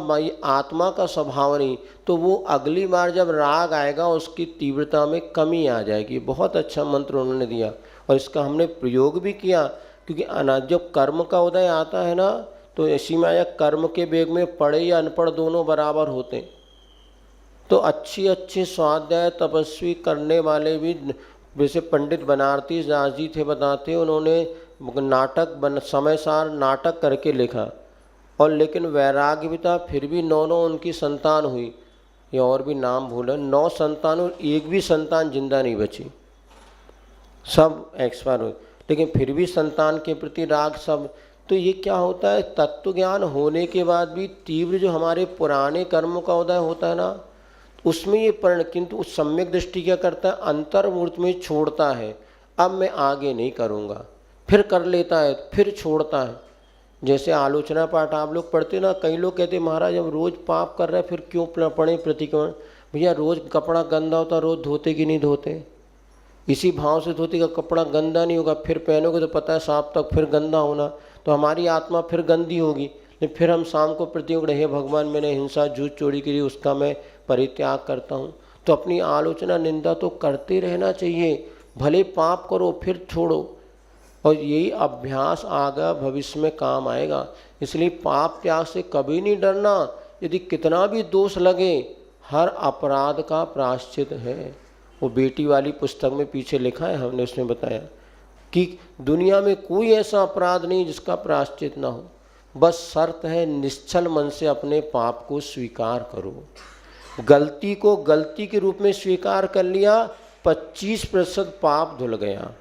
आत्मा का स्वभाव नहीं, तो वो अगली बार जब राग आएगा उसकी तीव्रता में कमी आ जाएगी। बहुत अच्छा मंत्र उन्होंने दिया और इसका हमने प्रयोग भी किया, क्योंकि जब कर्म का उदय आता है ना, तो ऐसी माया कर्म के वेग में पढ़े या अनपढ़ दोनों बराबर होते हैं। तो अच्छी स्वाध्याय तपस्वी करने वाले भी, जैसे पंडित बनारती दास जी थे बताते, उन्होंने नाटक समय सार नाटक करके लिखा, और लेकिन वैराग्य भी था, फिर भी 9 उनकी संतान हुई। ये और भी नाम भूल, 9 संतान और एक भी संतान जिंदा नहीं बची, सब एक्सपायर हुए, लेकिन फिर भी संतान के प्रति राग सब। तो ये क्या होता है, तत्व ज्ञान होने के बाद भी तीव्र जो हमारे पुराने कर्मों का उदय होता है ना, उसमें ये किंतु उस सम्यक दृष्टि क्या करता है, अंतर्मूर्त में छोड़ता है। अब मैं आगे नहीं करूँगा, फिर कर लेता है, फिर छोड़ता है। जैसे आलोचना पाठ आप लोग पढ़ते ना, कई लोग कहते महाराज हम रोज़ पाप कर रहे हैं, फिर क्यों पढ़े प्रतिक्रमण। भैया रोज़ कपड़ा गंदा होता, रोज़ धोते कि नहीं धोते? इसी भाव से धोते का कपड़ा गंदा नहीं होगा, फिर पहनोगे तो पता है साफ तक फिर गंदा होना, तो हमारी आत्मा फिर गंदी होगी। लेकिन फिर हम शाम को प्रतिज्ञा, हे भगवान मैंने हिंसा झूठ चोरी की, उसका मैं परित्याग करता हूँ। तो अपनी आलोचना निंदा तो करते रहना चाहिए, भले पाप करो फिर छोड़ो, और यही अभ्यास आगे भविष्य में काम आएगा। इसलिए पाप त्याग से कभी नहीं डरना। यदि कितना भी दोष लगे, हर अपराध का प्रायश्चित है। वो बेटी वाली पुस्तक में पीछे लिखा है, हमने उसमें बताया कि दुनिया में कोई ऐसा अपराध नहीं जिसका प्रायश्चित ना हो, बस शर्त है निश्चल मन से अपने पाप को स्वीकार करो। गलती को गलती के रूप में स्वीकार कर लिया, 25% पाप धुल गया।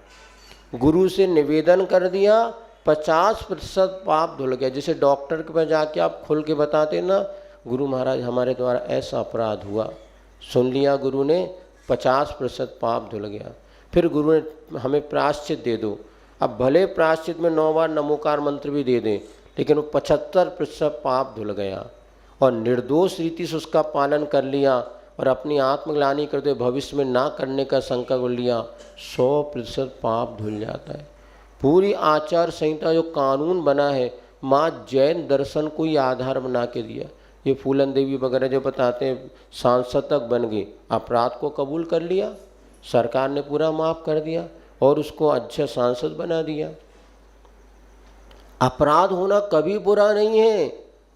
गुरु से निवेदन कर दिया, 50% पाप धुल गया। जैसे डॉक्टर के पास जाके आप खुल के बताते ना, गुरु महाराज हमारे द्वारा ऐसा अपराध हुआ, सुन लिया गुरु ने, 50% पाप धुल गया। फिर गुरु ने हमें प्रायश्चित दे दो। अब भले प्रायश्चित में 9 बार नमोकार मंत्र भी दे दें, लेकिन वो 75% पाप धुल गया, और निर्दोष रीति से उसका पालन कर लिया और अपनी आत्मग्लानि करते भविष्य में ना करने का संकल्प लिया, 100% पाप धुल जाता है। पूरी आचार संहिता जो कानून बना है, माँ जैन दर्शन को ही आधार बना के दिया। ये फूलन देवी वगैरह जो बताते हैं सांसद तक बन गई, अपराध को कबूल कर लिया, सरकार ने पूरा माफ़ कर दिया और उसको अच्छा सांसद बना दिया। अपराध होना कभी बुरा नहीं है,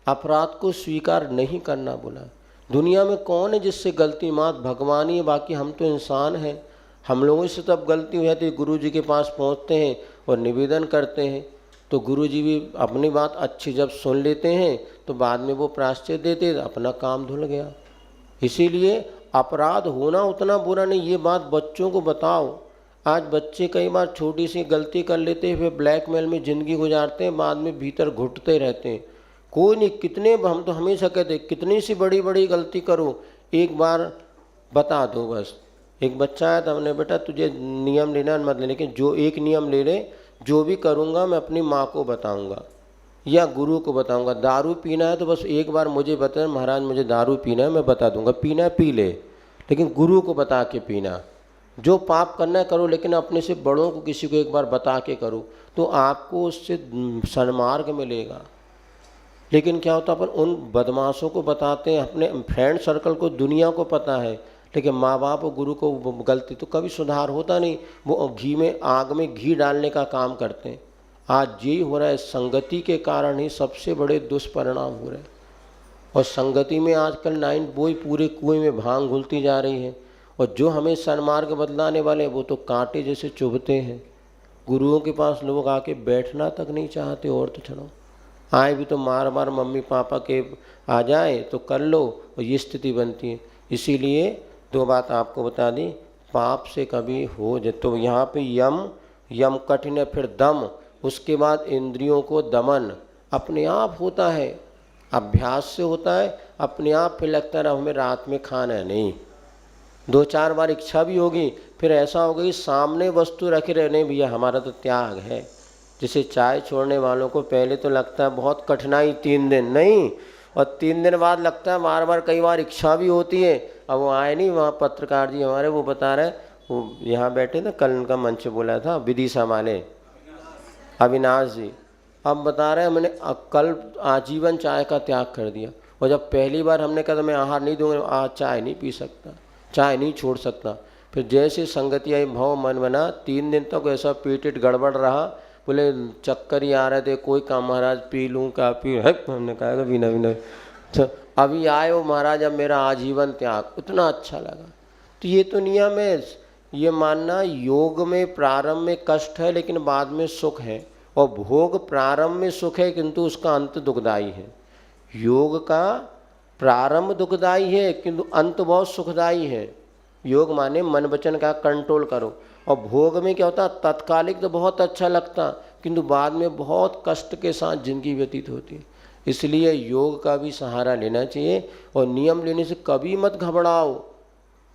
अपराध को स्वीकार नहीं करना बुरा। दुनिया में कौन है जिससे गलती, मात भगवान ही है, बाकी हम तो इंसान हैं। हम लोगों से तब गलती हो जाती है, गुरु जी के पास पहुंचते हैं और निवेदन करते हैं, तो गुरु जी भी अपनी बात अच्छी जब सुन लेते हैं तो बाद में वो प्रायश्चित देते, अपना काम धुल गया। इसीलिए अपराध होना उतना बुरा नहीं, ये बात बच्चों को बताओ। आज बच्चे कई बार छोटी सी गलती कर लेते हैं, फिर ब्लैकमेल में ज़िंदगी गुजारते हैं, बाद में भीतर घुटते रहते हैं। कोई नहीं, कितने, हम तो हमेशा कहते कितनी सी बड़ी बड़ी गलती करो, एक बार बता दो बस। एक बच्चा आया था, हमने बेटा तुझे नियम लेना मत ले, लेकिन जो एक नियम ले ले, जो भी करूँगा मैं अपनी माँ को बताऊँगा या गुरु को बताऊँगा। दारू पीना है तो बस एक बार मुझे बता, महाराज मुझे दारू पीना है, मैं बता दूँगा, पीना है पी ले, लेकिन गुरु को बता के पीना। जो पाप करना है करो, लेकिन अपने से बड़ों को किसी को एक बार बता के करो, तो आपको उससे सन्मार्ग मिलेगा। लेकिन क्या होता है, अपन उन बदमाशों को बताते हैं, अपने फ्रेंड सर्कल को, दुनिया को पता है, लेकिन माँ बाप और गुरु को गलती तो कभी सुधार होता नहीं। वो घी में, आग में घी डालने का काम करते हैं। आज ये हो रहा है, संगति के कारण ही सबसे बड़े दुष्परिणाम हो रहे हैं। और संगति में आजकल 9 बोई पूरे कुएं में भांग घुलती जा रही है, और जो हमें सन्मार्ग बदलाने वाले वो तो कांटे जैसे चुभते हैं। गुरुओं के पास लोग आके बैठना तक नहीं चाहते, और तो चलो आए भी तो मार मार मम्मी पापा के आ जाए तो कर लो, और ये स्थिति बनती है। इसीलिए 2 बात आपको बता दी, पाप से कभी हो जाए तो यहाँ पे यम कठिन है, फिर दम, उसके बाद इंद्रियों को दमन अपने आप होता है, अभ्यास से होता है अपने आप। फिर लगता है हमें रात में खाना है, नहीं 2-4 बार इच्छा भी होगी, फिर ऐसा होगा कि सामने वस्तु रखे रहने, भैया हमारा तो त्याग है। जैसे चाय छोड़ने वालों को पहले तो लगता है बहुत कठिनाई, 3 दिन नहीं, और 3 दिन बाद लगता है बार बार, कई बार इच्छा भी होती है। अब वो आए नहीं, वहाँ पत्रकार जी हमारे वो बता रहे, वो यहाँ बैठे थे, कल उनका मंच बोला था, विदिशा वाले अविनाश जी, अब बता रहे हैं मैंने कल आजीवन चाय का त्याग कर दिया, और जब पहली बार हमने कहा मैं आहार नहीं दूंगा, आज चाय नहीं पी सकता, चाय नहीं छोड़ सकता। फिर जैसे संगति आई, भाव मन बना, 3 दिन तक ऐसा पेट गड़बड़ रहा, बोले चक्कर ही आ रहे थे, कोई काम महाराज पी लूँ क्या पी, है हमने कहा बिना बिना। तो अभी आए हो महाराज, अब मेरा आजीवन त्याग, उतना अच्छा लगा। तो ये तो नियम है, ये मानना योग में प्रारंभ में कष्ट है लेकिन बाद में सुख है, और भोग प्रारंभ में सुख है किंतु उसका अंत दुखदाई है। योग का प्रारंभ दुखदाई है किंतु अंत बहुत सुखदाई है। योग माने मन वचन का कंट्रोल करो, और भोग में क्या होता, तत्कालिक तो बहुत अच्छा लगता किंतु बाद में बहुत कष्ट के साथ जिंदगी व्यतीत होती है। इसलिए योग का भी सहारा लेना चाहिए, और नियम लेने से कभी मत घबराओ।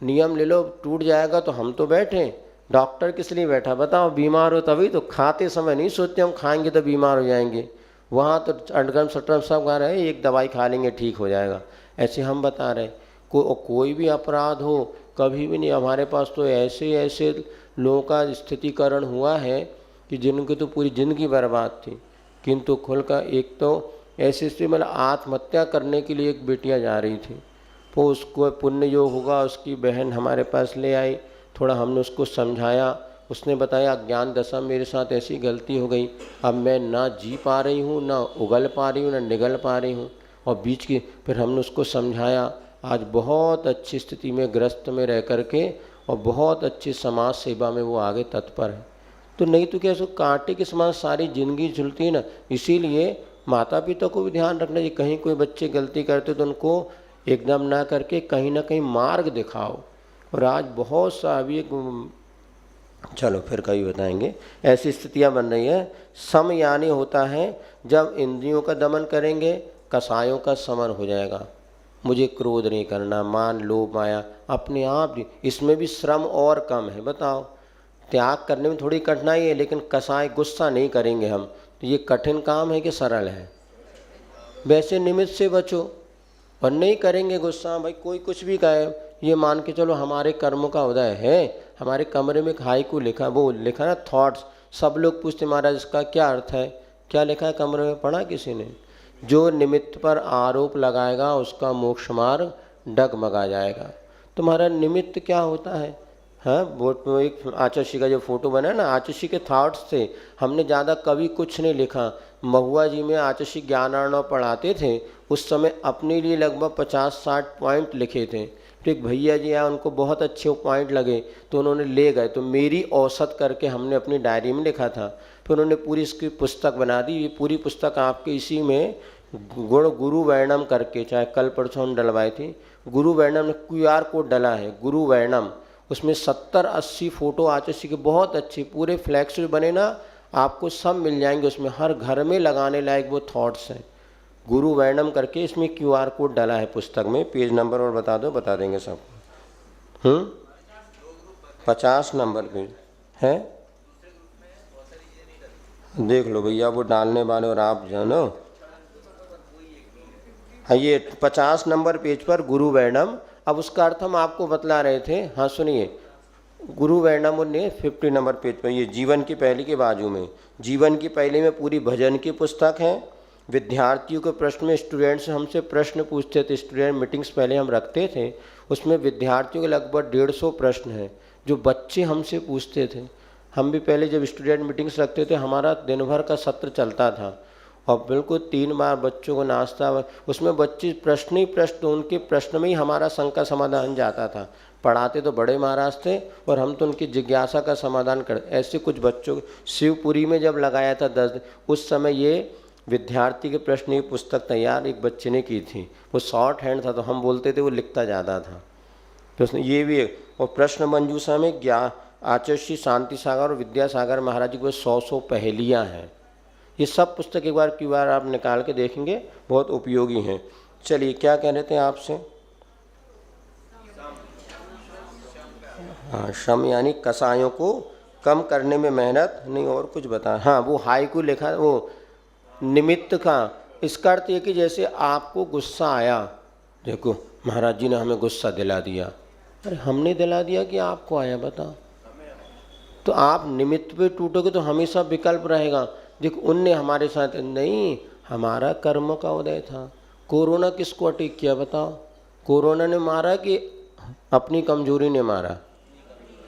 नियम ले लो, टूट जाएगा तो हम तो बैठे, डॉक्टर किस लिए बैठा बताओ, बीमार हो तभी तो, खाते समय नहीं सोचते हम खाएंगे तो बीमार हो जाएंगे, वहाँ तो अटगम सटगम सब कह रहे हैं एक दवाई खा लेंगे ठीक हो जाएगा, ऐसे हम बता रहे। कोई भी अपराध हो कभी भी नहीं, हमारे पास तो ऐसे ऐसे लोगों का स्थितिकरण हुआ है कि जिनकी तो पूरी ज़िंदगी बर्बाद थी, किंतु खुल का एक तो ऐसे स्थिति मतलब आत्महत्या करने के लिए एक बेटियाँ जा रही थी, वो उसको पुण्य योग होगा, उसकी बहन हमारे पास ले आई, थोड़ा हमने उसको समझाया, उसने बताया ज्ञान दशा मेरे साथ ऐसी गलती हो गई, अब मैं ना जी पा रही हूँ, ना उगल पा रही हूँ, ना निगल पा रही हूँ, और बीच की फिर हमने उसको समझाया, आज बहुत अच्छी स्थिति में ग्रस्त में रह कर के और बहुत अच्छी समाज सेवा में वो आगे तत्पर है। तो नहीं तो क्या उसको कांटे के समान सारी जिंदगी झुलती है ना। इसीलिए माता पिता को भी ध्यान रखना चाहिए, कहीं कोई बच्चे गलती करते तो उनको एकदम ना करके कहीं ना कहीं मार्ग दिखाओ। और आज बहुत सा अभी चलो फिर कभी बताएंगे, ऐसी स्थितियां बन रही है। सम यानी होता है जब इंद्रियों का दमन करेंगे, कसायों का समन हो जाएगा। मुझे क्रोध नहीं करना, मान लोभ माया अपने आप, इसमें भी श्रम और कम है। बताओ, त्याग करने में थोड़ी कठिनाई है, लेकिन कसाय गुस्सा नहीं करेंगे हम, तो ये कठिन काम है कि सरल है? वैसे निमित्त से बचो और नहीं करेंगे गुस्सा, भाई कोई कुछ भी कहे, ये मान के चलो हमारे कर्मों का उदय है। हमारे कमरे में हाइकू लिखा, वो लिखा ना थॉट्स, सब लोग पूछते महाराज इसका क्या अर्थ है, क्या लिखा है कमरे में, पढ़ा किसी ने? जो निमित्त पर आरोप लगाएगा उसका मोक्ष मार्ग डगमगा जाएगा। तुम्हारा निमित्त क्या होता है? हाँ, वो एक आचार्य का जो फोटो बना है ना, आचार्य के थॉट्स थे, हमने ज़्यादा कभी कुछ नहीं लिखा। महुआ जी में आचार्य ज्ञानार्णव पढ़ाते थे, उस समय अपने लिए लगभग 50-60 पॉइंट लिखे थे। तो एक भैया जी आए, उनको बहुत अच्छे पॉइंट लगे तो उन्होंने ले गए, तो मेरी औसत करके हमने अपनी डायरी में लिखा था। फिर उन्होंने पूरी इसकी पुस्तक बना दी। ये पूरी पुस्तक आपके इसी में गुण गुरु वर्णम करके, चाहे कल परसों हम डलवाए थे, गुरु वर्णम में QR कोड डला है, गुरु वर्णम, उसमें 70-80 फोटो आचार्य के बहुत अच्छे पूरे फ्लैक्स बने ना, आपको सब मिल जाएंगे उसमें, हर घर में लगाने लायक वो थॉट्स हैं। गुरु वर्णम करके इसमें QR कोड डाला है पुस्तक में, पेज नंबर और बता दो, बता देंगे सबको। 50 नंबर पेज है, देख लो भैया वो डालने वाले और आप जानो। हाँ, ये 50 नंबर पेज पर गुरु वर्णम। अब उसका अर्थ हम आपको बतला रहे थे। हाँ सुनिए, गुरु वर्णम ने 50 नंबर पेज पर, ये जीवन की पहली के बाजू में, जीवन की पहली में पूरी भजन की पुस्तक है। विद्यार्थियों के प्रश्न में स्टूडेंट्स हमसे प्रश्न पूछते थे, स्टूडेंट मीटिंग्स पहले हम रखते थे, उसमें विद्यार्थियों के लगभग 150 प्रश्न हैं जो बच्चे हमसे पूछते थे। हम भी पहले जब स्टूडेंट मीटिंग्स रखते थे, हमारा दिन भर का सत्र चलता था और बिल्कुल 3 बार बच्चों को नाश्ता, उसमें बच्चे प्रश्न ही प्रश्न, उनके प्रश्न में ही हमारा शंका समाधान जाता था। पढ़ाते तो बड़े महाराज थे और हम तो उनकी जिज्ञासा का समाधान कर। ऐसे कुछ बच्चों शिवपुरी में जब लगाया था 10 दिन, उस समय ये विद्यार्थी के प्रश्न की पुस्तक तैयार एक बच्चे ने की थी। वो शॉर्ट हैंड था तो हम बोलते थे वो लिखता ज़्यादा था, तो उसने ये भी। और प्रश्न मंजूषा में आचार्य शांति सागर और विद्यासागर महाराज जी को 100 पहेलियाँ हैं। ये सब पुस्तक एक बार QR आप निकाल के देखेंगे, बहुत उपयोगी हैं। चलिए, क्या कह रहे थे आपसे? हाँ, श्रम यानी कसायों को कम करने में मेहनत, नहीं और कुछ बता। हाँ, वो हाइकू लिखा, वो निमित्त का, इसका अर्थ ये कि जैसे आपको गुस्सा आया, देखो महाराज जी ने हमें गुस्सा दिला दिया, अरे हमने दिला दिया कि आपको आया, बताओ? तो आप निमित्त पे टूटोगे तो हमेशा विकल्प रहेगा, देख उनने हमारे साथ नहीं, हमारा कर्म का उदय था। कोरोना किसको अटैक किया बताओ? कोरोना ने मारा कि अपनी कमजोरी ने मारा?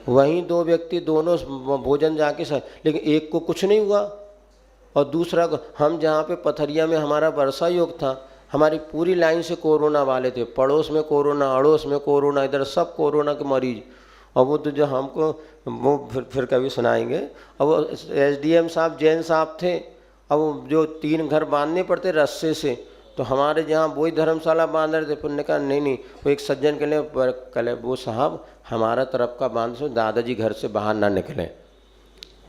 वहीं दो व्यक्ति दोनों भोजन जाके लेकिन एक को कुछ नहीं हुआ और दूसरा को, हम जहाँ पे पथरिया में हमारा वर्षा योग था, हमारी पूरी लाइन से कोरोना वाले थे, पड़ोस में कोरोना, अड़ोस में कोरोना, इधर सब कोरोना के मरीज। और वो तो जो हमको वो फिर कभी सुनाएंगे। और वो SDM साहब जैन साहब थे, अब वो जो 3 घर बांधने पड़ते रस्से से, तो हमारे जहाँ वही धर्मशाला बांध रहे थे। फिर ने कहा नहीं वो एक सज्जन के लिए कले वो साहब हमारा तरफ का बांध सो, दादाजी घर से बाहर ना निकले।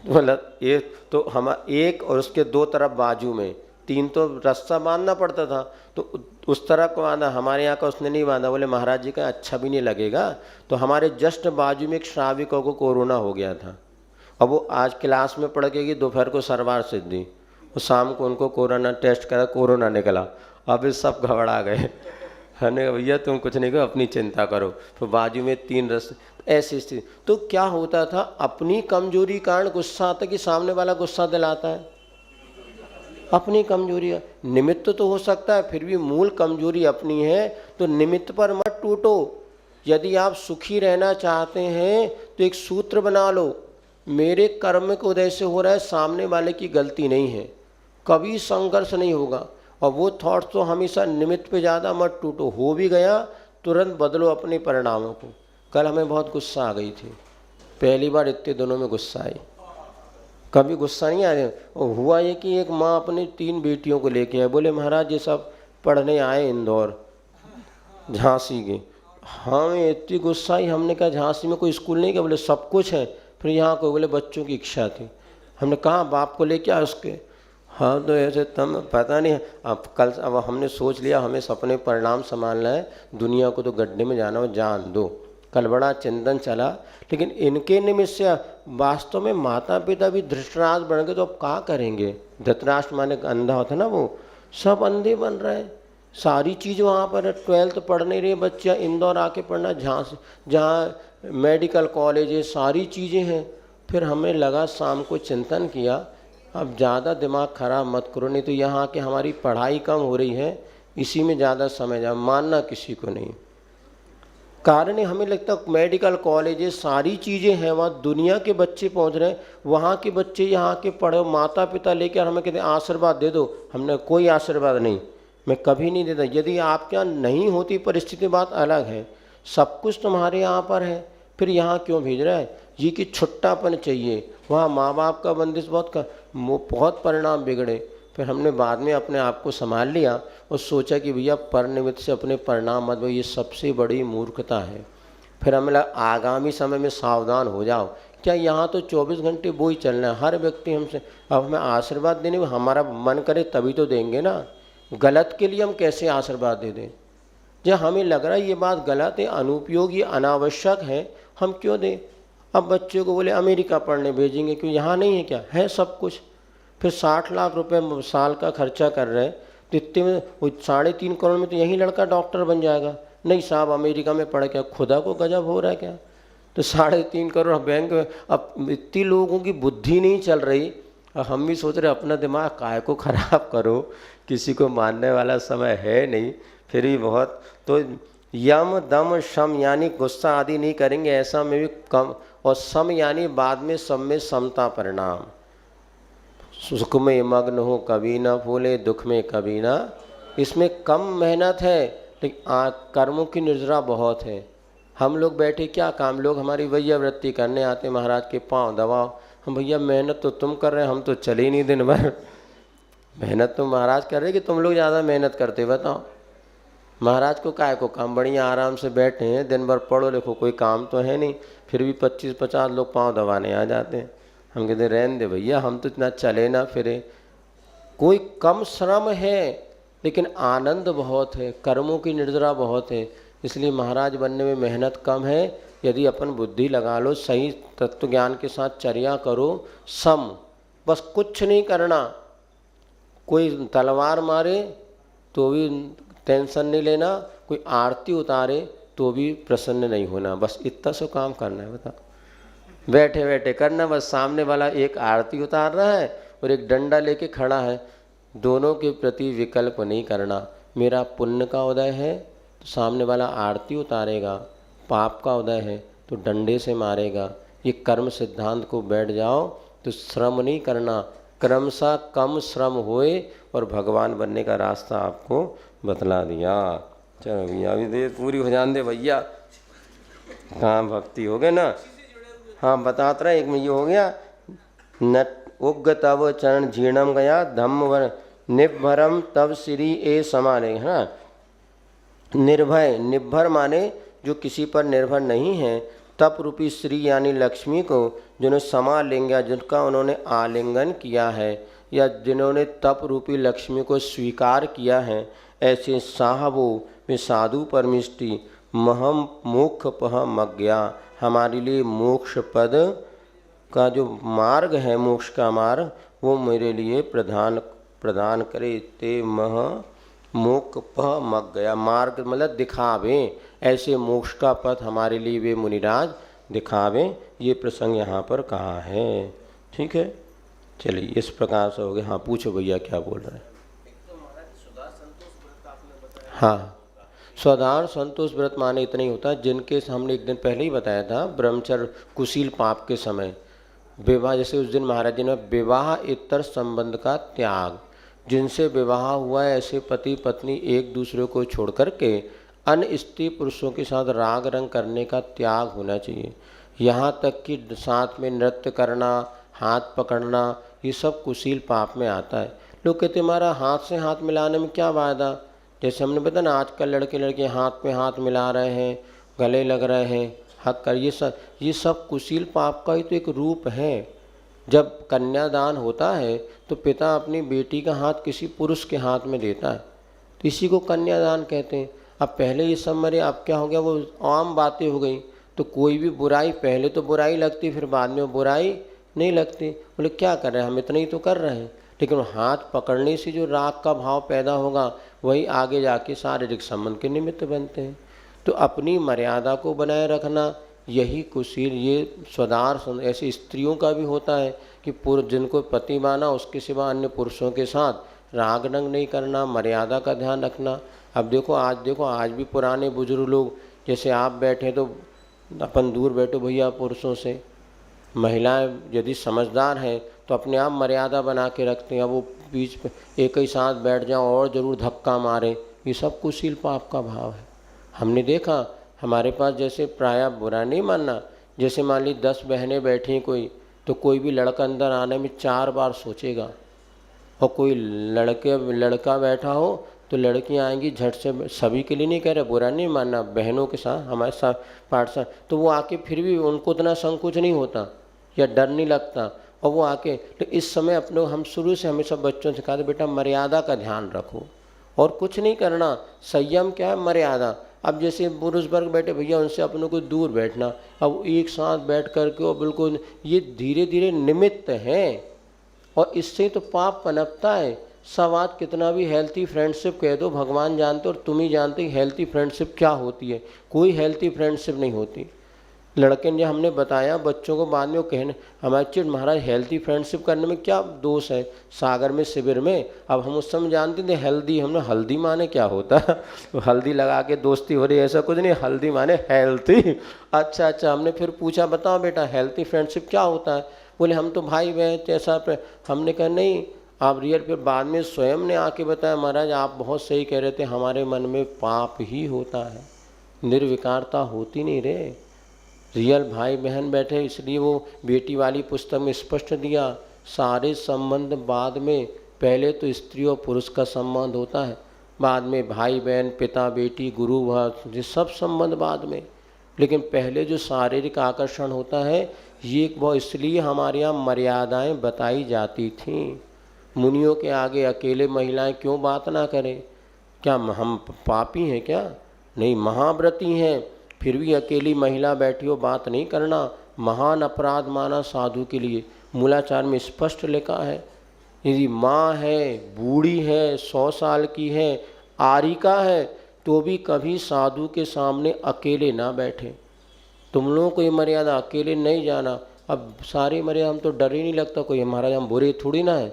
मतलब एक तो हम एक और उसके 2 तरफ बाजू में 3 तो रास्ता बांधना पड़ता था, तो उस तरह को बांधा, हमारे यहाँ का उसने नहीं बांधा। बोले महाराज जी का अच्छा भी नहीं लगेगा। तो हमारे जस्ट बाजू में एक श्राविकों को कोरोना हो गया था। अब वो आज क्लास में पढ़ के गई, दोपहर को सरवार सिद्धि, और शाम को उनको कोरोना टेस्ट करा, कोरोना निकला। अब ये सब घबरा गए। हमने भैया तुम कुछ नहीं करो, अपनी चिंता करो। तो बाजू में 3 रस्ते, ऐसी स्थिति। तो क्या होता था, अपनी कमजोरी कारण गुस्सा आता कि सामने वाला गुस्सा दिलाता है। अपनी कमजोरी निमित्त तो हो सकता है, फिर भी मूल कमजोरी अपनी है। तो निमित्त पर मत टूटो। यदि आप सुखी रहना चाहते हैं तो एक सूत्र बना लो, मेरे कर्म के उदय से हो रहा है, सामने वाले की गलती नहीं है, कभी संघर्ष नहीं होगा। और वो थॉट्स तो हमेशा निमित्त पे ज़्यादा मत टूटो। हो भी गया तुरंत बदलो अपने परिणामों को। कल हमें बहुत गुस्सा आ गई थी, पहली बार इतने दिनों में गुस्सा आई। कभी गुस्सा नहीं आया। और हुआ ये कि एक माँ अपनी 3 बेटियों को लेके आए। बोले महाराज ये सब पढ़ने आए इंदौर, झांसी के। हमें इतनी गुस्सा आई, हमने कहा झांसी में कोई स्कूल नहीं क्या? बोले सब कुछ है। फिर यहाँ को बोले बच्चों की इच्छा थी। हमने कहा बाप को लेके आए उसके। हाँ तो ऐसे तम पता नहीं। अब हमने सोच लिया हमें अपने परिणाम संभालना है, दुनिया को तो गड्ढे में जाना हो, जान दो। कल बड़ा चिंतन चला, लेकिन इनके निमित्त से वास्तव में माता पिता भी धृतराष्ट्र बन गए। तो अब क्या करेंगे? धृतराष्ट्र माने अंधा होता ना, वो सब अंधे बन रहे हैं। सारी चीज़ वहाँ पर 12th पढ़ नहीं रही बच्चा, इंदौर आके पढ़ना, जहाँ मेडिकल कॉलेज है, सारी चीज़ें हैं। फिर हमें लगा, शाम को चिंतन किया, अब ज़्यादा दिमाग खराब मत करो, नहीं तो यहाँ के हमारी पढ़ाई कम हो रही है, इसी में ज़्यादा समय जा, मानना किसी को नहीं। कारण है हमें लगता है मेडिकल कॉलेजेस सारी चीज़ें हैं, वहाँ दुनिया के बच्चे पहुँच रहे हैं, वहाँ के बच्चे यहाँ के पढ़ो, माता पिता लेकर हमें कहते हैं आशीर्वाद दे दो। हमने कोई आशीर्वाद नहीं, मैं कभी नहीं देता। यदि आपके यहाँ नहीं होती परिस्थिति बात अलग है, सब कुछ तुम्हारे यहाँ पर है, फिर यहाँ क्यों भेज रहा है? ये कि छुट्टापन चाहिए। वहाँ माँ बाप का बंदिश बहुत परिणाम बिगड़े। फिर हमने बाद में अपने आप को संभाल लिया और सोचा कि भैया पर निमित्त से अपने परिणाम मत, ये सबसे बड़ी मूर्खता है। फिर हमें लगा आगामी समय में सावधान हो जाओ। क्या यहाँ तो 24 घंटे वो ही चलना है, हर व्यक्ति हमसे अब हमें आशीर्वाद देने में हमारा मन करे तभी तो देंगे ना। गलत के लिए हम कैसे आशीर्वाद दे दें? जब हमें लग रहा है ये बात गलत है, अनुपयोगी, अनावश्यक है, हम क्यों दें? अब बच्चों को बोले अमेरिका पढ़ने भेजेंगे, क्यों? यहाँ नहीं है क्या? है सब कुछ। फिर 60 लाख रुपए साल का खर्चा कर रहे हैं, तो इतने में 3.5 करोड़ में तो यही लड़का डॉक्टर बन जाएगा। नहीं साहब अमेरिका में पढ़ के खुदा को गजब हो रहा है क्या? तो 3.5 करोड़ बैंक में। अब इतनी लोगों की बुद्धि नहीं चल रही, हम भी सोच रहे अपना दिमाग काहे को ख़राब करो, किसी को मानने वाला समय है नहीं। फिर भी बहुत तो यम दम शम यानी गुस्सा आदि नहीं करेंगे, ऐसा में भी कम, और सम यानी बाद में सब में समता परिणाम। सुख में मग्न हो कभी ना फूले, दुख में कभी ना, इसमें कम मेहनत है लेकिन कर्मों की निर्जरा बहुत है। हम लोग बैठे क्या काम, लोग हमारी भैया वृत्ति करने आते, महाराज के पाँव दबाओ। हम भैया मेहनत तो तुम कर रहे हैं, हम तो चले ही नहीं दिन भर। मेहनत तो महाराज कर रहे कि तुम लोग ज़्यादा मेहनत करते, बताओ। महाराज को काय को काम, बढ़िया आराम से बैठे हैं, दिन भर पढ़ो लिखो, कोई काम तो है नहीं, फिर भी 25-50 लोग पाँव दबाने आ जाते हैं। हम कहते रहने दे भैया, हम तो इतना चले ना फिरे। कोई कम श्रम है लेकिन आनंद बहुत है, कर्मों की निर्जरा बहुत है। इसलिए महाराज बनने में मेहनत कम है। यदि अपन बुद्धि लगा लो, सही तत्व ज्ञान के साथ चर्या करो, सम, बस कुछ नहीं करना। कोई तलवार मारे तो भी टेंशन नहीं लेना, कोई आरती उतारे तो भी प्रसन्न नहीं होना, बस इतना सो काम करना है। बता बैठे बैठे करना, बस सामने वाला एक आरती उतार रहा है और एक डंडा लेके खड़ा है, दोनों के प्रति विकल्प नहीं करना। मेरा पुण्य का उदय है तो सामने वाला आरती उतारेगा, पाप का उदय है तो डंडे से मारेगा। ये कर्म सिद्धांत को बैठ जाओ तो श्रम नहीं करना, क्रमशः कम श्रम होए और भगवान बनने का रास्ता आपको बतला दिया। चलो भैया अभी दे पूरी हो जान दे भैया। हाँ भक्ति हो गए ना। हाँ बताते रहे, एक में ये हो गया न उग्र तव चरण झीणम गया धम्म निभरम तब श्री ए समाने। हाँ निर्भय, निभर माने जो किसी पर निर्भर नहीं है, तप रूपी श्री यानी लक्ष्मी को जिन्होंने समा लिंगा, जिनका उन्होंने आलिंगन किया है या जिन्होंने तप रूपी लक्ष्मी को स्वीकार किया है, ऐसे साहबो वे साधु परमिष्टि महम मोक्ष पह मज्ञा, हमारे लिए मोक्ष पद का जो मार्ग है, मोक्ष का मार्ग वो मेरे लिए प्रदान करे। ते मह मोक्ष पह मग गया, मार्ग मतलब दिखावे, ऐसे मोक्ष का पथ हमारे लिए वे मुनिराज दिखावे। ये प्रसंग यहाँ पर कहा है। ठीक है, चलिए इस प्रकार से हो गया। हाँ पूछो भैया क्या बोल रहे हैं। हाँ स्वधार संतोष व्रत माने इतना ही होता है जिनके हमने एक दिन पहले ही बताया था, ब्रह्मचर्य कुशील पाप के समय विवाह, जैसे उस दिन महाराज जी ने विवाह इतर संबंध का त्याग, जिनसे विवाह हुआ है ऐसे पति पत्नी एक दूसरे को छोड़ करके अन्य स्त्री पुरुषों के साथ राग रंग करने का त्याग होना चाहिए। यहाँ तक कि साथ में नृत्य करना, हाथ पकड़ना, ये सब कुशील पाप में आता है। लोग कहते हमारा हाथ से हाथ मिलाने में क्या वायदा, जैसे हमने बताया ना आजकल लड़के लड़के हाथ में हाथ मिला रहे हैं, गले लग रहे हैं, हक कर, ये सब कुशील पाप का ही तो एक रूप है। जब कन्यादान होता है तो पिता अपनी बेटी का हाथ किसी पुरुष के हाथ में देता है, तो इसी को कन्यादान कहते हैं। अब पहले ये सब मरे, अब क्या हो गया, वो आम बातें हो गई। तो कोई भी बुराई, पहले तो बुराई लगती फिर बाद में बुराई नहीं लगती। बोले क्या कर रहे हैं, हम इतना ही तो कर रहे हैं। लेकिन हाथ पकड़ने से जो राग का भाव पैदा होगा वही आगे जाके शारीरिक संबंध के निमित्त बनते हैं। तो अपनी मर्यादा को बनाए रखना यही कुशील, ये स्वदार। ऐसे स्त्रियों का भी होता है कि पुरुष जिनको पति माना उसके सिवा अन्य पुरुषों के साथ राग रंग नहीं करना, मर्यादा का ध्यान रखना। अब देखो आज भी पुराने बुजुर्ग लोग, जैसे आप बैठे तो अपन दूर बैठो भैया पुरुषों से, महिलाएं यदि समझदार हैं तो अपने आप मर्यादा बना के रखते हैं। अब वो बीच में एक ही साथ बैठ जाओ और ज़रूर धक्का मारे, ये सब कुशील पाप का भाव है। हमने देखा हमारे पास, जैसे प्रायः बुरा नहीं मानना, जैसे मान ली 10 बहनें बैठी हैं कोई, तो कोई भी लड़का अंदर आने में 4 बार सोचेगा, और कोई लड़का बैठा हो तो लड़कियां आएंगी झट से। सभी के लिए नहीं कह रहे, बुरा नहीं मानना, बहनों के साथ हमारे साथ पार्टनर, तो वो आके फिर भी उनको इतना संकोच नहीं होता या डर नहीं लगता, और वो आके। तो इस समय अपने हम शुरू से हमेशा बच्चों से कहते बेटा मर्यादा का ध्यान रखो और कुछ नहीं करना। संयम क्या है, मर्यादा। अब जैसे पुरुष वर्ग बैठे भैया, उनसे अपने को दूर बैठना। अब एक साथ बैठ करके और बिल्कुल, ये धीरे धीरे निमित्त हैं और इससे तो पाप पनपता है। सवाद कितना भी हेल्थी फ्रेंडशिप कह दो, भगवान जानते और तुम ही जानते हेल्थी फ्रेंडशिप क्या होती है। कोई हेल्थी फ्रेंडशिप नहीं होती। लड़के ने हमने बताया बच्चों को, बाद में वो कहने हमारे चिड़ महाराज हेल्थी फ्रेंडशिप करने में क्या दोष है, सागर में शिविर में। अब हम उस समय जानते थे हेल्दी, हमने हल्दी माने क्या होता तो हल्दी लगा के दोस्ती हो रही, ऐसा कुछ नहीं, हल्दी माने हेल्थी। अच्छा हमने फिर पूछा बताओ बेटा हेल्थी फ्रेंडशिप क्या होता है। बोले हम तो भाई बहन ऐसा। हमने कहा नहीं आप रियल। फिर बाद में स्वयं ने आके बताया महाराज आप बहुत सही कह रहे थे, हमारे मन में पाप ही होता है, निर्विकारता होती नहीं रे। रियल भाई बहन बैठे, इसलिए वो बेटी वाली पुस्तक में स्पष्ट दिया, सारे संबंध बाद में, पहले तो स्त्री और पुरुष का संबंध होता है, बाद में भाई बहन, पिता बेटी, गुरु भक्त, ये सब संबंध बाद में। लेकिन पहले जो शारीरिक आकर्षण होता है ये वो, इसलिए हमारे यहाँ मर्यादाएं बताई जाती थीं। मुनियों के आगे अकेले महिलाएं क्यों बात ना करें, क्या हम पापी हैं क्या? नहीं, महाव्रती हैं, फिर भी अकेली महिला बैठी हो बात नहीं करना, महान अपराध माना साधु के लिए। मूलाचार में स्पष्ट लिखा है, यदि माँ है, बूढ़ी है, 100 साल की है, आरिका है, तो भी कभी साधु के सामने अकेले ना बैठे। तुम लोगों को ये मर्यादा, अकेले नहीं जाना। अब सारे मरे, हम तो डर ही नहीं लगता कोई हमारा, हम बुरे थोड़ी ना है।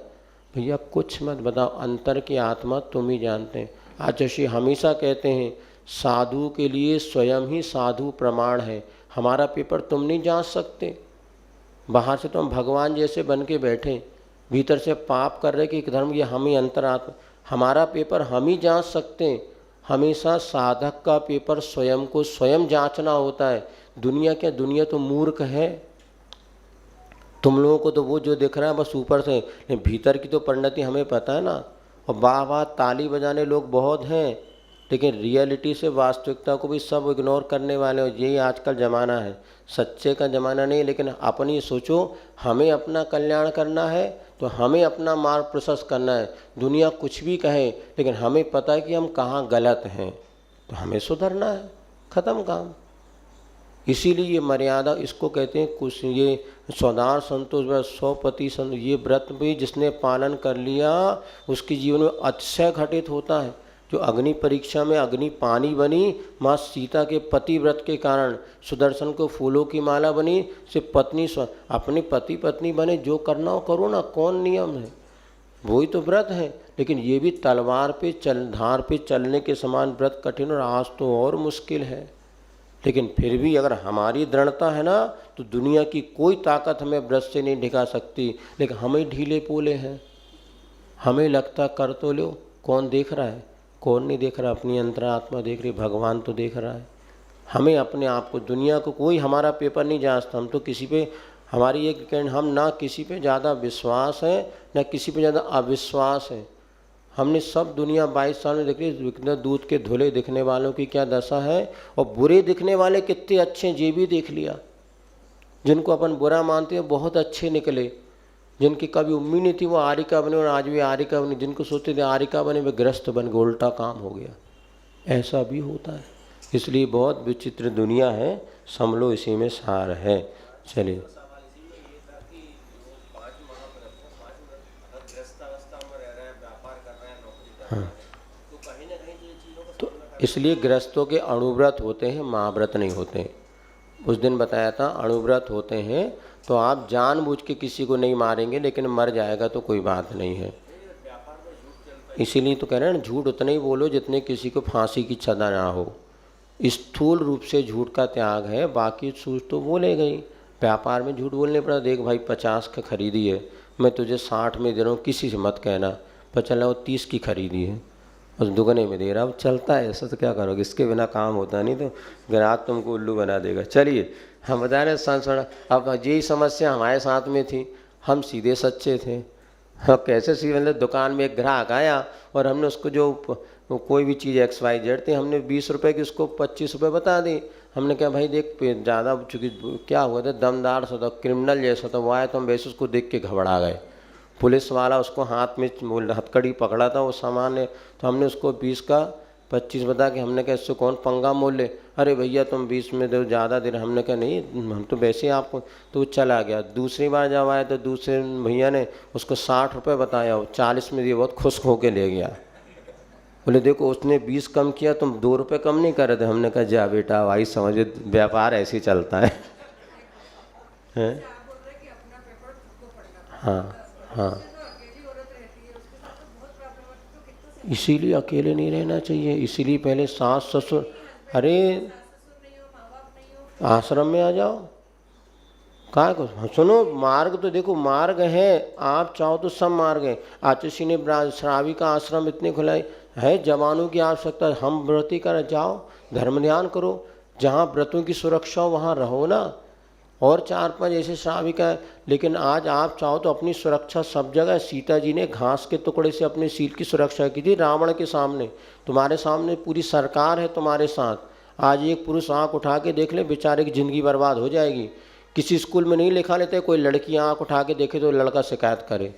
भैया कुछ मत बताओ, अंतर की आत्मा तुम ही जानते हैं। आचार्य हमेशा कहते हैं साधु के लिए स्वयं ही साधु प्रमाण है। हमारा पेपर तुम नहीं जांच सकते। बाहर से तो हम भगवान जैसे बन के बैठे, भीतर से पाप कर रहे कि धर्म, ये हम ही अंतरात्मा। हमारा पेपर हम ही जांच सकते हैं। हमेशा साधक का पेपर स्वयं को स्वयं जांचना होता है। दुनिया क्या, दुनिया तो मूर्ख है। तुम लोगों को तो वो जो दिख रहा है बस ऊपर से, लेकिन भीतर की तो परिणति हमें पता है ना। और वाह वाह ताली बजाने लोग बहुत हैं, लेकिन रियलिटी से, वास्तविकता को भी सब इग्नोर करने वाले हो। यही आजकल ज़माना है, सच्चे का ज़माना नहीं। लेकिन अपनी सोचो, हमें अपना कल्याण करना है तो हमें अपना मार्ग प्रशस्त करना है। दुनिया कुछ भी कहे, लेकिन हमें पता है कि हम कहाँ गलत हैं, तो हमें सुधरना है, ख़त्म काम। इसीलिए ये मर्यादा, इसको कहते हैं कुछ, ये सौदार संतोष व्रत, 100 संत, ये व्रत भी जिसने पालन कर लिया उसके जीवन में अतिशय घटित होता है। जो अग्नि परीक्षा में अग्नि पानी बनी, माँ सीता के पति व्रत के कारण, सुदर्शन को फूलों की माला बनी, सिर्फ पत्नी अपने पति पत्नी बने। जो करना हो करो ना, कौन नियम है, वही तो व्रत है। लेकिन ये भी तलवार पे धार पे चलने के समान व्रत कठिन, और आज तो और मुश्किल है। लेकिन फिर भी अगर हमारी दृढ़ता है ना, तो दुनिया की कोई ताकत हमें व्रत से नहीं ढिका सकती। लेकिन हम ही ढीले पोले हैं। हमें लगता कर तो लो, कौन देख रहा है, कौन नहीं देख रहा, अपनी अंतरात्मा देख रही, भगवान तो देख रहा है। हमें अपने आप को, दुनिया को कोई हमारा पेपर नहीं जांचता। हम तो किसी पे, हमारी एक कहना, हम ना किसी पे ज़्यादा विश्वास है ना किसी पे ज़्यादा अविश्वास है। हमने सब दुनिया 22 साल में देख ली, कितने दूध के धुले दिखने वालों की क्या दशा है, और बुरे दिखने वाले कितने अच्छे हैं ये भी देख लिया। जिनको अपन बुरा मानते हैं बहुत अच्छे निकले, जिनकी कभी उम्मीद नहीं थी वो आरिका बने और आज भी आरिका बने, जिनको सोचते थे आरिका बने वे ग्रस्त बन गए, उल्टा काम हो गया। ऐसा भी होता है। इसलिए बहुत विचित्र दुनिया है, समलो इसी में सार है। चलिए, हाँ, तो इसलिए गृहस्थों के अणुव्रत होते हैं, महाव्रत नहीं होते हैं। उस दिन बताया था अणुव्रत होते हैं तो आप जानबूझ के किसी को नहीं मारेंगे, लेकिन मर जाएगा तो कोई बात नहीं है। इसीलिए तो कह रहे हैं झूठ उतना ही बोलो जितने किसी को फांसी की सजा ना हो। स्थूल रूप से झूठ का त्याग है, बाकी झूठ तो बोले गई। व्यापार में झूठ बोलने पड़ा, देख भाई 50 का खरीदी है, मैं तुझे 60 में दे रहा हूँ, किसी से मत कहना, पर चला वो 30 की खरीदी है उस दुगने में दे रहा। अब चलता है ऐसा, तो क्या करोगे, इसके बिना काम होता नहीं, तो ग्राहक तुमको उल्लू बना देगा। चलिए, हम बता रहे संस्मरण, अब यही समस्या हमारे साथ में थी। हम सीधे सच्चे थे। हाँ, कैसे सीधे, मतलब दुकान में एक ग्राहक आया और हमने उसको जो कोई भी चीज़ XYZ थी, हमने 20 रुपये की उसको 25 रुपये बता दी। हमने कहा भाई देख ज़्यादा, चूँकि क्या हुआ था, दमदार सा था, क्रिमिनल जैसा था वो आया, तो हम वैसे उसको देख के घबरा गए। पुलिस वाला उसको हाथ में हथकड़ी पकड़ा था वो सामान है, तो हमने उसको 20 का 25 बता के हमने कहा इससे कौन पंगा मोल ले। अरे भैया तुम 20 में दो, ज़्यादा दे रहे। हमने कहा नहीं, हम तो वैसे ही आपको, तो वो चला गया। दूसरी बार जब आया तो दूसरे भैया ने उसको 60 रुपये बताया, वो 40 में दिए, बहुत खुश होके ले गया। बोले देखो उसने 20 कम किया, तुम 2 रुपये कम नहीं कर रहे थे। हमने कहा जा बेटा भाई समझे, व्यापार ऐसे ही चलता है। हाँ हाँ, इसीलिए अकेले नहीं रहना चाहिए। इसीलिए पहले सास ससुर, अरे आश्रम में आ जाओ। कहाँ को सुनो, मार्ग तो देखो, मार्ग है, आप चाहो तो सब मार्ग है। आचार्य ने श्रावी का आश्रम इतने खुलाए है, जवानों की आवश्यकता, हम व्रती कर जाओ, धर्म ध्यान करो, जहाँ व्रतों की सुरक्षा हो वहाँ रहो ना। और 4-5 ऐसे श्राविका है। लेकिन आज आप चाहो तो अपनी सुरक्षा सब जगह। सीता जी ने घास के टुकड़े से अपने सील की सुरक्षा की थी रावण के सामने। तुम्हारे सामने पूरी सरकार है तुम्हारे साथ। आज एक पुरुष आँख उठा के देख ले, बेचारे की ज़िंदगी बर्बाद हो जाएगी। किसी स्कूल में नहीं लिखा लेते, कोई लड़की आँख उठा के देखे तो लड़का शिकायत करे।